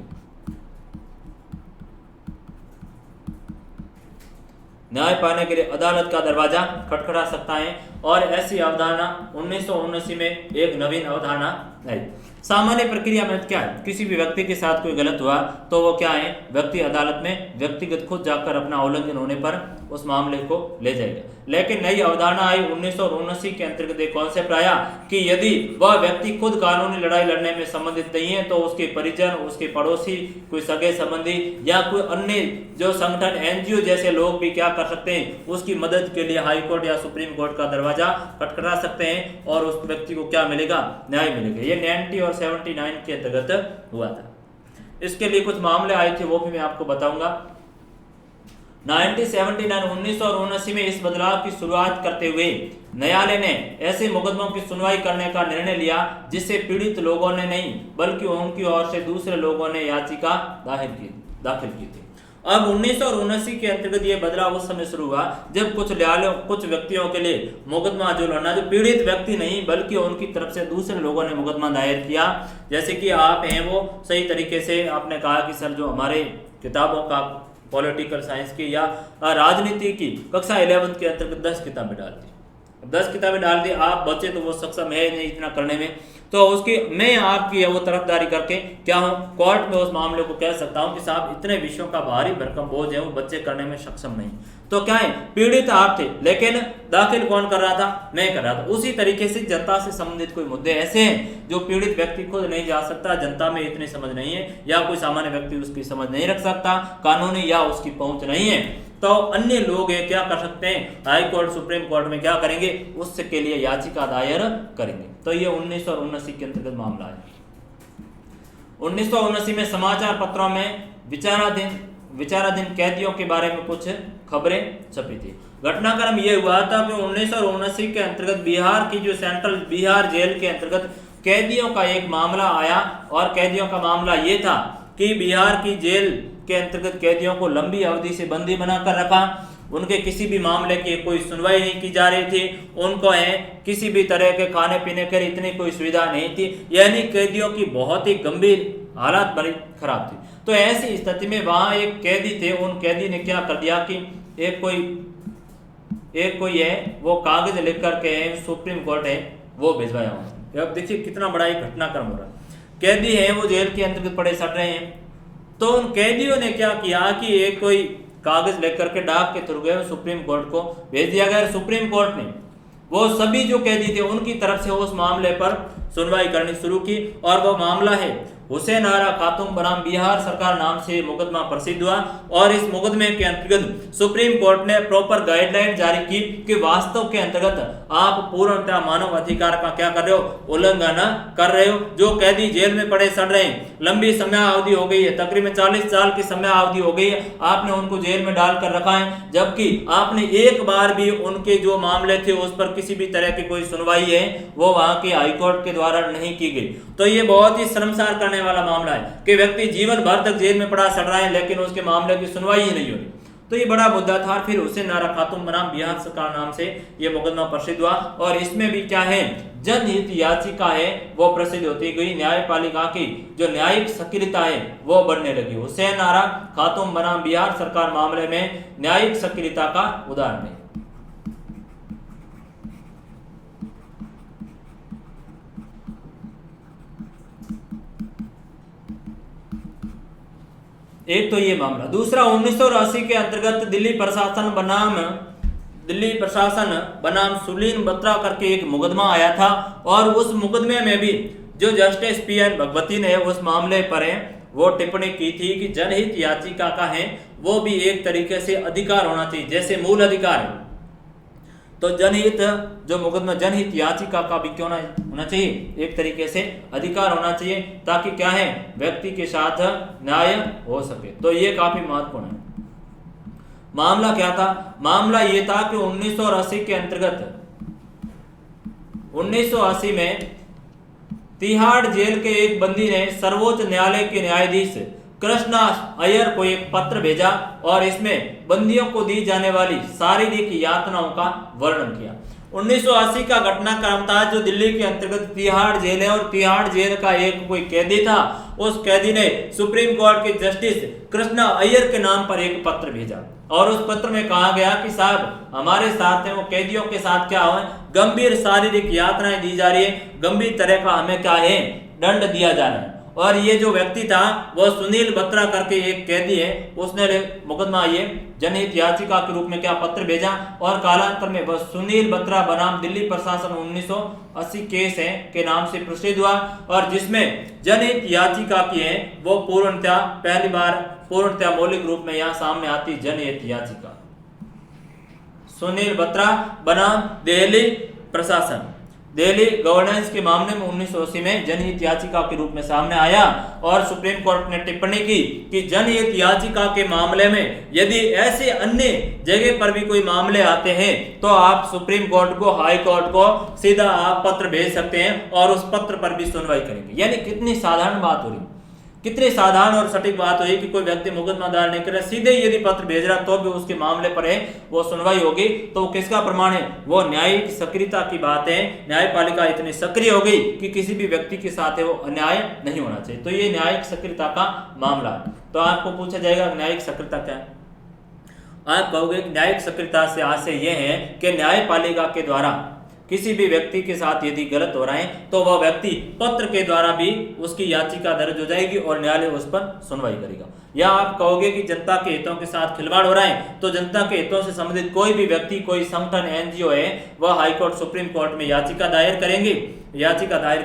न्याय पाने के लिए अदालत का दरवाजा खटखटा सकता है। और ऐसी अवधारणा 1979 में एक नवीन अवधारणा है। सामान्य प्रक्रिया में क्या है? किसी भी व्यक्ति के साथ कोई गलत हुआ तो वो क्या है? व्यक्ति अदालत में व्यक्तिगत खुद जाकर अपना उल्लंघन होने पर उस मामले को ले जाएगा। लेकिन नई अवधारणा आई 1979 के अंतर्गत एक कॉन्सेप्ट आया कि यदि वह व्यक्ति खुद कानूनी लड़ाई लड़ने में संबंधित नहीं है तो उसके परिजन, उसके पड़ोसी, कोई सगे संबंधी या कोई अन्य जो संगठन एनजीओ जैसे लोग भी क्या कर सकते हैं, उसकी मदद के लिए हाई कोर्ट या सुप्रीम कोर्ट का दरवाजा खटखटा सकते हैं और उस व्यक्ति को क्या मिलेगा, न्याय मिलेगा। ये 90 और 79 के अंतर्गत हुआ था। इसके लिए कुछ मामले आए थे वो भी मैं आपको बताऊंगा। 1979 में इस बदलाव की शुरुआत करते हुए न्यायालय ने ऐसे मुकदमों की सुनवाई करने का निर्णय लिया जिससे पीड़ित लोगों ने नहीं बल्कि उनकी ओर से दूसरे लोगों ने याचिका दाखिल की थी। अब 1979 के अंतर्गत ये बदलाव उस समय शुरू हुआ जब कुछ न्यायालयों, कुछ व्यक्तियों के लिए मुकदमा जो लड़ना, जो पीड़ित व्यक्ति नहीं बल्कि उनकी तरफ से दूसरे लोगों ने मुकदमा दायर किया। जैसे कि आप हैं वो सही तरीके से आपने कहा कि सर जो हमारे किताबों का पॉलिटिकल साइंस की या राजनीति की कक्षा 11 के अंतर्गत 10 किताबें डाल दी। 10 किताबें डाल दी, आप बच्चे तो वो सक्षम है नहीं इतना करने में, तो उसकी मैं आपकी वो तरफदारी करके क्या हूँ कोर्ट में उस मामले को कह सकता हूँ कि साहब इतने विषयों का भारी भरकम बोझ है, वो बच्चे करने में सक्षम नहीं। तो क्या है, पीड़ित आप थे लेकिन दाखिल कौन कर रहा था, मैं कर रहा था। उसी तरीके से जनता से संबंधित कोई मुद्दे ऐसे हैं जो पीड़ित व्यक्ति खुद नहीं जा सकता, जनता में इतनी समझ नहीं है या कोई सामान्य व्यक्ति उसकी समझ नहीं रख सकता, कानूनी या उसकी पहुंच नहीं है, तो अन्य लोग क्या कर सकते हैं, हाई कोर्ट, सुप्रीम कोर्ट में क्या करेंगे, उसके लिए याचिका दायर करेंगे। तो ये 1979 के अंतर्गत मामला है। 1979 में समाचार पत्रों में विचाराधीन कैदियों के बारे में कुछ खबरें छपी थी। घटनाक्रम ये हुआ था कि 1979 के अंतर्गत बिहार की जो सेंट्रल बिहार जेल के अंतर्गत कैदियों का एक मामला आया और कैदियों का मामला ये था कि बिहार की जेल के अंतर्गत कैदियों को लंबी अवधि से बंदी बनाकर रखा, उनके किसी भी मामले की कोई सुनवाई नहीं की जा रही थी, उनको किसी भी तरह के खाने पीने की इतनी कोई सुविधा नहीं थी, यानी कैदियों की बहुत ही गंभीर हालत बड़ी खराब थी। तो ऐसी स्थिति में वहां एक कैदी थे, उन कैदी ने क्या कर दिया कि एक कोई है वो कागज लेकर के सुप्रीम कोर्ट है वो भिजवाया उन्होंने। अब देखिए कितना बड़ा एक घटनाक्रम हो रहा है। कैदी है वो जेल के अंतर्गत पड़े सड़ रहे हैं, तो उन कैदियों ने क्या किया कि एक कोई कागज लेकर के डाक के थ्रू गए सुप्रीम कोर्ट को भेज दिया गया। सुप्रीम कोर्ट ने वो सभी जो कैदी थे उनकी तरफ से उस मामले पर सुनवाई करनी शुरू की और वो मामला है हुसैन आरा खातून बनाम बिहार सरकार नाम से मुकदमा प्रसिद्ध हुआ। और इस मुकदमे के अंतर्गत सुप्रीम कोर्ट ने प्रॉपर गाइडलाइन जारी की कि वास्तव के अंतर्गत आप पूर्णतः मानव अधिकार का क्या कर रहे हो, उल्लंघन कर रहे हो। जो कैदी जेल में पड़े सड़ रहे हैं, लंबी समय अवधि हो गई है, तकरीबन 40 साल की समय अवधि हो गई है, आपने उनको जेल में डालकर रखा है, जबकि आपने एक बार भी उनके जो मामले थे उस पर किसी भी तरह की कोई सुनवाई है वो वहां के हाईकोर्ट के द्वारा नहीं की गई। तो ये बहुत ही शर्मसार करने वाला मामला है कि व्यक्ति जीवन भर तक जेल में पड़ा सड़ रहा है लेकिन उसके मामले की सुनवाई ही नहीं हो रही। तो ये बड़ा मुद्दा था। फिर हुसैन आरा खातून बनाम बिहार सरकार नाम से ये मुकदमा प्रसिद्ध हुआ और इसमें भी क्या है, जनहित याचिका है वो प्रसिद्ध होती गई। न्यायपालिका की जो न्यायिक सक्रियता है वो बढ़ने लगी। हुसैन आरा खातून बनाम बिहार सरकार मामले में न्यायिक सक्रियता का उदाहरण है। एक तो ये मामला। दूसरा 1980 के अंतर्गत दिल्ली प्रशासन बनाम सुलीन बत्रा करके एक मुकदमा आया था और उस मुकदमे में भी जो जस्टिस पीएन भगवती ने उस मामले पर वो टिप्पणी की थी कि जनहित याचिका का है वो भी एक तरीके से अधिकार होना चाहिए, जैसे मूल अधिकार है तो जनहित जो मुकदमा जनहित याचिका का भी क्यों ना होना चाहिए, एक तरीके से अधिकार होना चाहिए ताकि क्या है व्यक्ति के साथ न्याय हो सके। तो ये काफी महत्वपूर्ण है। मामला क्या था, मामला ये था कि 1980 के अंतर्गत 1980 में तिहाड़ जेल के एक बंदी ने सर्वोच्च न्यायालय के न्यायाधीश कृष्णा अय्यर को एक पत्र भेजा और इसमें बंदियों को दी जाने वाली शारीरिक यातनाओं का वर्णन किया। 1980 का घटनाक्रम था जो दिल्ली के अंतर्गत तिहाड़ जेल है और तिहाड़ जेल का एक कोई कैदी था, उस कैदी ने सुप्रीम कोर्ट के जस्टिस कृष्णा अय्यर के नाम पर एक पत्र भेजा और उस पत्र में कहा गया कि साहब हमारे साथ है वो कैदियों के साथ क्या हो गंभीर शारीरिक यातनाएं दी जा रही है, गंभीर तरह का हमें क्या है दंड दिया जा रहा है। और ये जो व्यक्ति था वो सुनील बत्रा करके एक कैदी है, उसने मुकदमा ये जनहित याचिका के रूप में क्या पत्र भेजा और कालांतर में वह सुनील बत्रा बनाम दिल्ली प्रशासन 1980 केस है के नाम से प्रसिद्ध हुआ और जिसमें जनहित याचिका की है वो पूर्णतः पहली बार पूर्णतः मौलिक रूप में यहाँ सामने आती जनहित याचिका। सुनील बत्रा बनाम दिल्ली प्रशासन, दिल्ली गवर्नेंस के मामले में 1980 में जनहित याचिका के रूप में सामने आया और सुप्रीम कोर्ट ने टिप्पणी की कि जनहित याचिका के मामले में यदि ऐसे अन्य जगह पर भी कोई मामले आते हैं तो आप सुप्रीम कोर्ट को, हाई कोर्ट को सीधा आप पत्र भेज सकते हैं और उस पत्र पर भी सुनवाई करेंगे। यानी कितनी साधारण बात हो रही, कितनी साधारण और सटीक बात हुई कि कोई व्यक्ति मुकदमा दायर नहीं कर रहा, सीधे यदि पत्र भेज रहा तो भी उसके मामले पर है वो सुनवाई होगी। तो किसका प्रमाण है? वो न्यायिक सक्रियता की बात है। न्यायपालिका इतनी सक्रिय हो गई कि किसी भी व्यक्ति के साथ है वो अन्याय नहीं होना चाहिए। तो ये न्यायिक सक्रियता का मामला है। तो आपको पूछा जाएगा न्यायिक सक्रियता क्या है? आप कहोगे न्यायिक सक्रियता से आशय यह है कि न्यायपालिका के द्वारा किसी भी व्यक्ति के साथ यदि गलत हो रहा है तो वह व्यक्ति पत्र के द्वारा भी उसकी याचिका दर्ज हो जाएगी और न्यायालय उस पर सुनवाई करेगा। या आप कहोगे कि जनता के हितों के साथ खिलवाड़ हो रहा है तो जनता के हितों से संबंधित कोई भी व्यक्ति, कोई संगठन, एनजीओ है वह हाई कोर्ट, सुप्रीम कोर्ट में याचिका दायर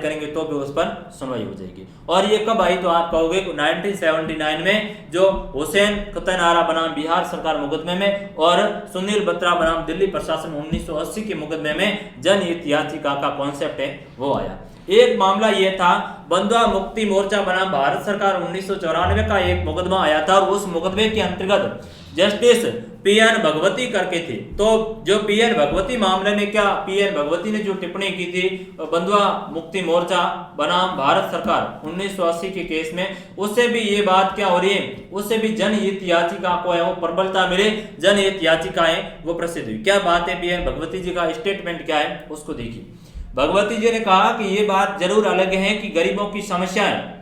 करेंगे तो भी उस पर सुनवाई हो जाएगी। और ये कब आई? तो आप कहोगे 1979 में जो हुसैन कतनारा बनाम बिहार सरकार मुकदमे में और सुनील बत्रा बनाम दिल्ली प्रशासन 1980 के मुकदमे में जनहित याचिका का कॉन्सेप्ट है वो आया। एक मामला यह था बंधुआ मुक्ति मोर्चा बनाम भारत सरकार 1994 का एक मुकदमा आया था और उस मुकदमे के अंतर्गत जस्टिस पीएन भगवती करके थे। तो जो पीएन भगवती मामले में क्या पीएन भगवती ने जो टिप्पणी की थी बंधुआ मुक्ति मोर्चा बनाम भारत सरकार 1980 के केस में, उससे भी ये बात क्या हो रही है, उससे भी जनहित याचिका को है वो प्रबलता मिले, जनहित याचिकाएं वो प्रसिद्ध हुई। क्या बात है? पीएन भगवती जी का स्टेटमेंट क्या है उसको देखिए। भगवती जी ने कहा कि ये बात जरूर अलग है कि गरीबों की समस्याएं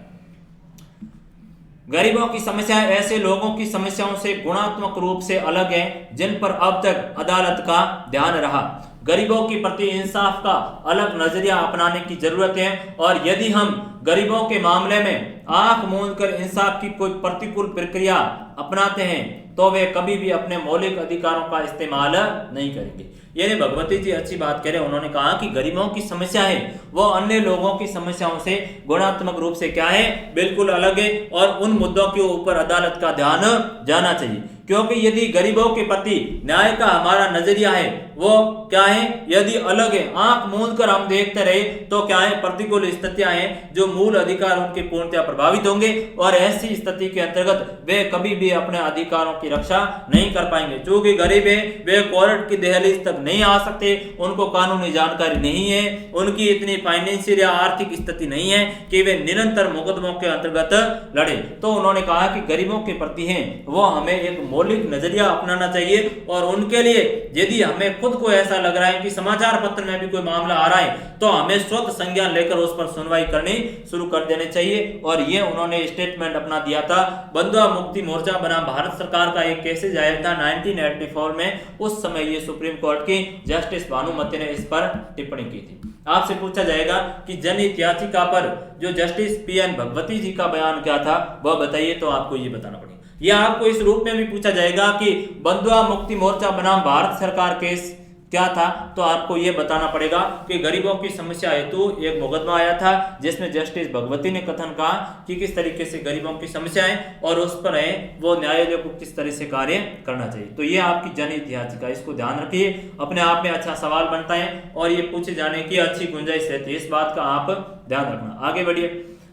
ऐसे लोगों की समस्याओं से गुणात्मक रूप से अलग है जिन पर अब तक अदालत का ध्यान रहा। गरीबों के प्रति इंसाफ का अलग नजरिया अपनाने की जरूरत है और यदि हम गरीबों के मामले में आंख मूंद कर इंसाफ की कोई प्रतिकूल प्रक्रिया अपनाते हैं तो वे कभी भी अपने मौलिक अधिकारों का इस्तेमाल नहीं करेंगे। यानी भगवती जी अच्छी बात कह रहे हैं। उन्होंने कहा कि गरीबों की समस्या है वो अन्य लोगों की समस्याओं से गुणात्मक रूप से क्या है, बिल्कुल अलग है और उन मुद्दों के ऊपर अदालत का ध्यान जाना चाहिए। क्योंकि यदि गरीबों के प्रति न्याय का हमारा नजरिया है वो क्या है, यदि अलग है, आंख मूंद कर हम देखते रहे तो क्या है, प्रतिकूल स्थितियां हैं जो मूल अधिकार उनके पूर्णतः प्रभावित होंगे और ऐसी स्थिति के अंतर्गत वे कभी भी अपने अधिकारों की रक्षा नहीं कर पाएंगे। चूंकि गरीब है वे कोर्ट की दहलीज तक नहीं आ सकते, उनको कानूनी जानकारी नहीं है, उनकी इतनी फाइनेंशियल या आर्थिक स्थिति नहीं है कि वे निरंतर मुकदमों के अंतर्गत लड़े। तो उन्होंने कहा कि गरीबों के प्रति है वो हमें एक मौलिक नजरिया अपनाना चाहिए और उनके लिए यदि हमें खुद को ऐसा लग रहा है कि समाचार पत्र में भी कोई मामला आ रहा है तो हमें स्वतः संज्ञान लेकर उस पर सुनवाई करनी शुरू कर देनी चाहिए। और ये उन्होंने स्टेटमेंट अपना दिया था। बंधुआ मुक्ति मोर्चा बनाम भारत सरकार का एक केस आया था 1984 में। उस समय ये सुप्रीम कोर्ट की जस्टिस भानुमति ने इस पर टिप्पणी की थी। आपसे पूछा जाएगा कि जनहित याचिका पर जो जस्टिस पीएन भगवती जी का बयान क्या था वह बताइए, तो आपको ये बताना पड़ेगा। यह आपको इस रूप में भी पूछा जाएगा कि बंधुआ मुक्ति मोर्चा बनाम भारत सरकार केस क्या था, तो आपको यह बताना पड़ेगा कि गरीबों की समस्या हेतु एक मुकदमा आया था जिसमें जस्टिस भगवती ने कथन कहा कि किस तरीके से गरीबों की समस्याएं और उस पर है वो न्यायालय को किस तरह से कार्य करना चाहिए। तो ये आपकी जनहित याचिका, इसको ध्यान रखिए, अपने आप में अच्छा सवाल बनता है और ये पूछे जाने की अच्छी गुंजाइश रहती है, इस बात का आप ध्यान रखना। आगे बढ़िए।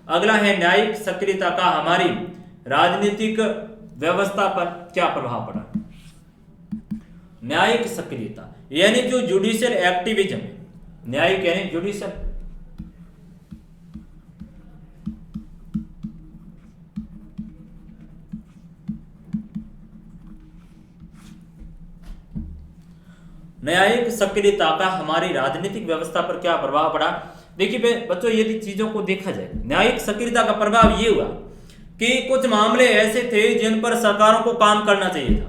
अगला है न्यायिक सक्रियता का हमारी राजनीतिक व्यवस्था पर क्या प्रभाव पड़ा। न्यायिक सक्रियता यानी जो जुडिशियल एक्टिविज्म है, न्यायिक यानी जुडिशियल, न्यायिक सक्रियता का हमारी राजनीतिक व्यवस्था पर क्या प्रभाव पड़ा। देखिए बच्चों, यदि चीजों को देखा जाए, न्यायिक सक्रियता का प्रभाव ये हुआ कि कुछ मामले ऐसे थे जिन पर सरकारों को काम करना चाहिए था।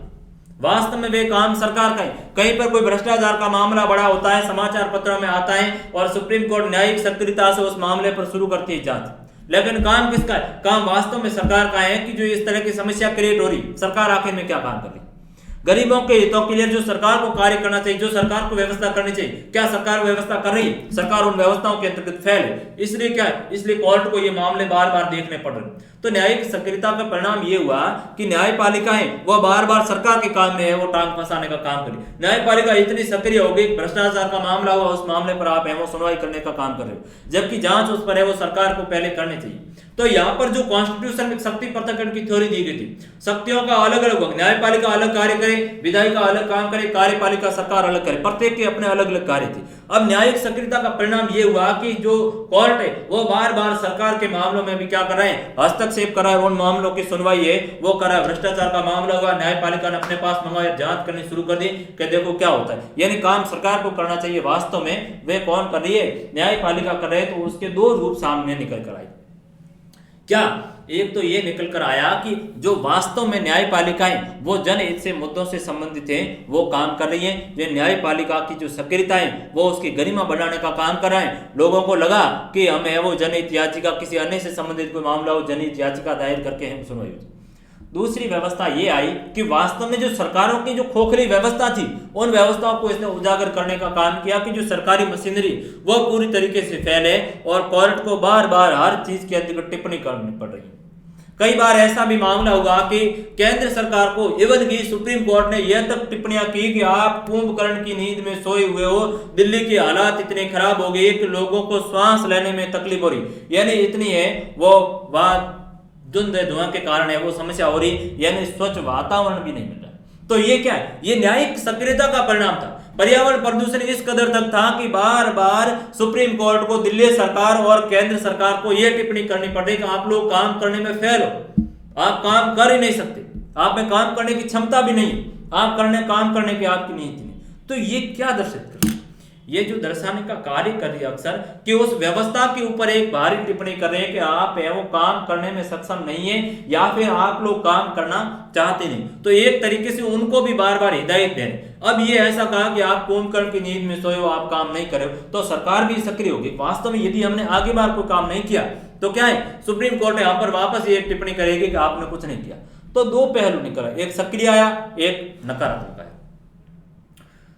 वास्तव में वे काम सरकार का है। कहीं पर कोई भ्रष्टाचार का मामला बड़ा होता है, समाचार पत्रों में आता है और सुप्रीम कोर्ट न्यायिक सक्रियता से उस मामले पर शुरू करती है जांच। लेकिन काम किसका है? काम वास्तव में सरकार का है कि जो इस तरह की समस्या क्रिएट हो रही, सरकार आखिर में क्या काम कर रही? गरीबों के हितों के लिए जो सरकार को कार्य करना चाहिए, जो सरकार को व्यवस्था करनी चाहिए, क्या सरकार व्यवस्था कर रही है? सरकार उन व्यवस्थाओं के अंतर्गत फेल है। इसलिए क्या है? इसलिए कोर्ट को ये मामले बार बार देखने पड़ रहे। तो न्यायिक सक्रियता का परिणाम ये हुआ कि न्यायपालिका है वो बार बार सरकार के काम में है वो टांग फंसाने का काम करी। न्यायपालिका इतनी सक्रिय हो गई, भ्रष्टाचार का मामला हुआ, उस मामले पर आप है वो सुनवाई करने का काम कर रहे हो, जबकि जांच उस पर है वो सरकार को पहले करनी चाहिए। तो यहाँ पर जो कॉन्स्टिट्यूशन में शक्ति पृथक्करण की थ्योरी दी गई थी, शक्तियों का अलग अलग वक्त, न्यायपालिका अलग कार्य करे, विधायिका अलग काम करे, कार्यपालिका सरकार अलग करे, प्रत्येक के अपने अलग अलग कार्य थे। अब न्यायिक सक्रियता का परिणाम ये हुआ कि जो कोर्ट है वो बार बार सरकार के मामलों में भी क्या कर रहे हैं? हस्तक्षेप कर रहा है, उन मामलों की सुनवाई है वो कर रहा है। भ्रष्टाचार का मामला हुआ, न्यायपालिका ने अपने पास मंगवाया, जांच करनी शुरू कर दी कि देखो क्या होता है। यानी काम सरकार को करना चाहिए, वास्तव में वे कौन कर रही है? न्यायपालिका कर रहे हैं। तो उसके दो रूप सामने निकल कर आए। क्या? एक तो ये निकल कर आया कि जो वास्तव में न्यायपालिकाएं वो जनहित से मुद्दों से संबंधित है वो काम कर रही है। जो न्यायपालिका की जो सक्रियता है वो उसकी गरिमा बढ़ाने का काम कर रहा है। लोगों को लगा कि हमें वो जनहित याचिका, किसी अन्य से संबंधित कोई मामला हो, जनहित याचिका दायर करके हम सुनवाई। दूसरी व्यवस्था ये आई कि वास्तव में जो सरकारों की जो खोखली व्यवस्था थी उन व्यवस्थाओं को इसने उजागर करने का काम किया कि जो सरकारी मशीनरी वो पूरी तरीके से फैले और कोर्ट को बार बार हर चीज के अंतर्गत टिप्पणी करनी पड़ रही है। कई बार ऐसा भी मामला हुआ कि केंद्र सरकार को इवन की सुप्रीम कोर्ट ने यह तक टिप्पणियां की कि आप कुंभकर्ण की नींद में सोए हुए हो, दिल्ली के हालात इतने खराब हो गए कि लोगों को सांस लेने में तकलीफ हो रही, यानी इतनी है वो बात धुंध धुआं के कारण है वो समस्या हो रही, यानी स्वच्छ वातावरण भी नहीं मिल रहा। तो ये क्या है? ये न्यायिक सक्रियता का परिणाम था। पर्यावरण प्रदूषण इस कदर तक था कि बार बार सुप्रीम कोर्ट को दिल्ली सरकार और केंद्र सरकार को यह टिप्पणी करनी पड़ी कि आप लोग काम करने में फेल हो, आप काम कर ही नहीं सकते, आप में काम करने की क्षमता भी नहीं, आप काम करने की आपकी नीति नहीं। तो ये क्या दर्शित कर, ये जो दर्शाने का कार्य कर रही है अक्सर कि उस व्यवस्था के ऊपर एक भारी टिप्पणी कर रहे हैं कि आप है वो काम करने में सक्षम नहीं है या फिर आप लोग काम करना चाहते नहीं। तो एक तरीके से उनको भी बार बार हिदायत दे रहे। अब ये ऐसा कहा कि आप कुंभकर्ण की नींद में सोए हो, आप काम नहीं करे हो, तो सरकार भी सक्रिय होगी। वास्तव में यदि हमने आगे बार कोई काम नहीं किया तो क्या है? सुप्रीम कोर्ट यहाँ पर वापस ये टिप्पणी करेगी कि आपने कुछ नहीं किया। तो दो पहलू निकला, एक सक्रिय आया, एक नकारात्मक आया।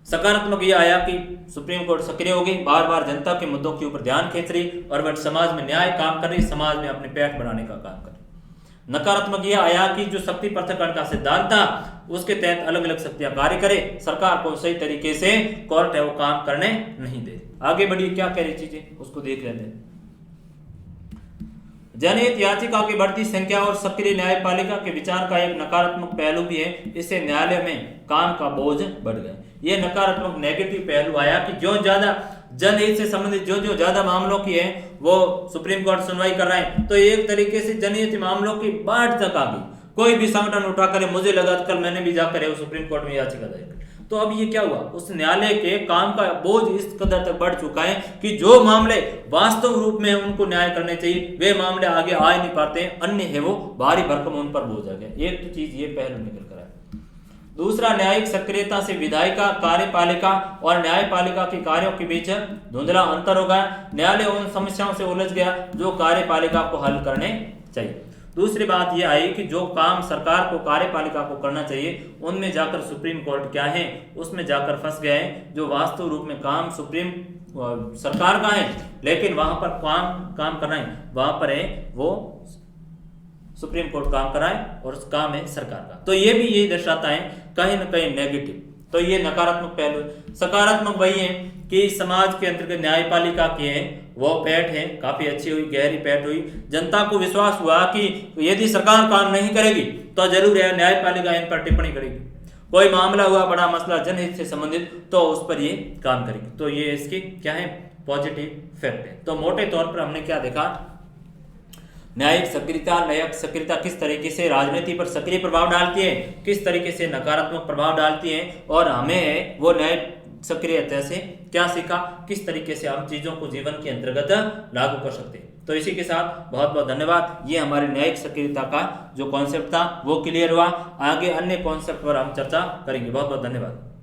सकारात्मक यह आया कि सुप्रीम कोर्ट सक्रिय हो गई, बार बार जनता के मुद्दों के ऊपर ध्यान खींच रही और वह समाज में न्याय काम कर रही, समाज में अपने पेट बढ़ाने का काम कर रही। नकारात्मक यह आया कि जो शक्ति पृथक्करण का सिद्धांत था उसके तहत अलग अलग शक्तियां कार्य करे, सरकार को सही तरीके से कोर्ट है वो काम करने नहीं दे। आगे बढ़िए, क्या कह रही चीजें उसको देख लेते हैं। जनहित याचिका की बढ़ती संख्या और सक्रिय न्यायपालिका के विचार का एक नकारात्मक पहलू भी है, इससे न्यायालय में काम का बोझ बढ़ गया। ये नकारात्मक नेगेटिव पहलू आया कि जो ज्यादा जनहित से संबंधित जो ज्यादा मामलों की है वो सुप्रीम कोर्ट सुनवाई कर रहा है, तो एक तरीके से जनहित मामलों की बाढ़ तक आ गई। कोई भी संगठन उठा करे, मुझे लगा कल मैंने भी जाकर सुप्रीम कोर्ट में याचिका दायर की। तो अब ये क्या हुआ? उस न्यायालय के काम का बोझ इस कदर तक बढ़ चुका है कि जो मामले वास्तव रूप में उनको न्याय करने चाहिए वे मामले आगे आ नहीं पाते, अन्य है वो भारी भरकम उन पर बोझ आ गया। एक तो चीज ये पहलू निकल कर आया। दूसरा, न्यायिक सक्रियता से विधायिका, कार्यपालिका और न्यायपालिका के कार्यों के बीच धुंधला अंतर हो गया। न्यायालय उन समस्याओं से उलझ गया जो कार्यपालिका को हल करने चाहिए। दूसरी बात यह आई कि जो काम सरकार को कार्यपालिका को करना चाहिए उनमें जाकर सुप्रीम कोर्ट क्या है उसमें जाकर फंस गए हैं। जो वास्तव रूप में काम सुप्रीम सरकार का है लेकिन वहां पर काम करना है, वहां पर है वो सुप्रीम कोर्ट काम कराए और उस काम है सरकार का। तो ये भी यही दर्शाता है कहीं ना कहीं नेगेटिव। तो ये नकारात्मक पहलू। सकारात्मक वही है कि समाज के अंतर्गत न्यायपालिका की है वो पैठ है काफी अच्छी हुई, गहरी पैठ हुई। जनता को विश्वास हुआ कि यदि सरकार काम नहीं करेगी तो जरूर है न्यायपालिका इन पर टिप्पणी करेगी। कोई मामला हुआ, बड़ा मसला जनहित से संबंधित, तो उस पर ये काम करेगी। तो ये इसकी क्या है? पॉजिटिव फैक्ट है। तो मोटे तौर पर हमने क्या देखा? न्यायिक सक्रियता किस तरीके से राजनीति पर सक्रिय प्रभाव डालती है, किस तरीके से नकारात्मक प्रभाव डालती है, और हमें वो न्याय सक्रियता से क्या सीखा, किस तरीके से हम चीजों को जीवन के अंतर्गत लागू कर सकते हैं। तो इसी के साथ बहुत बहुत धन्यवाद। ये हमारे न्यायिक सक्रियता का जो कॉन्सेप्ट था वो क्लियर हुआ। आगे अन्य कॉन्सेप्ट पर हम चर्चा करेंगे। बहुत बहुत धन्यवाद।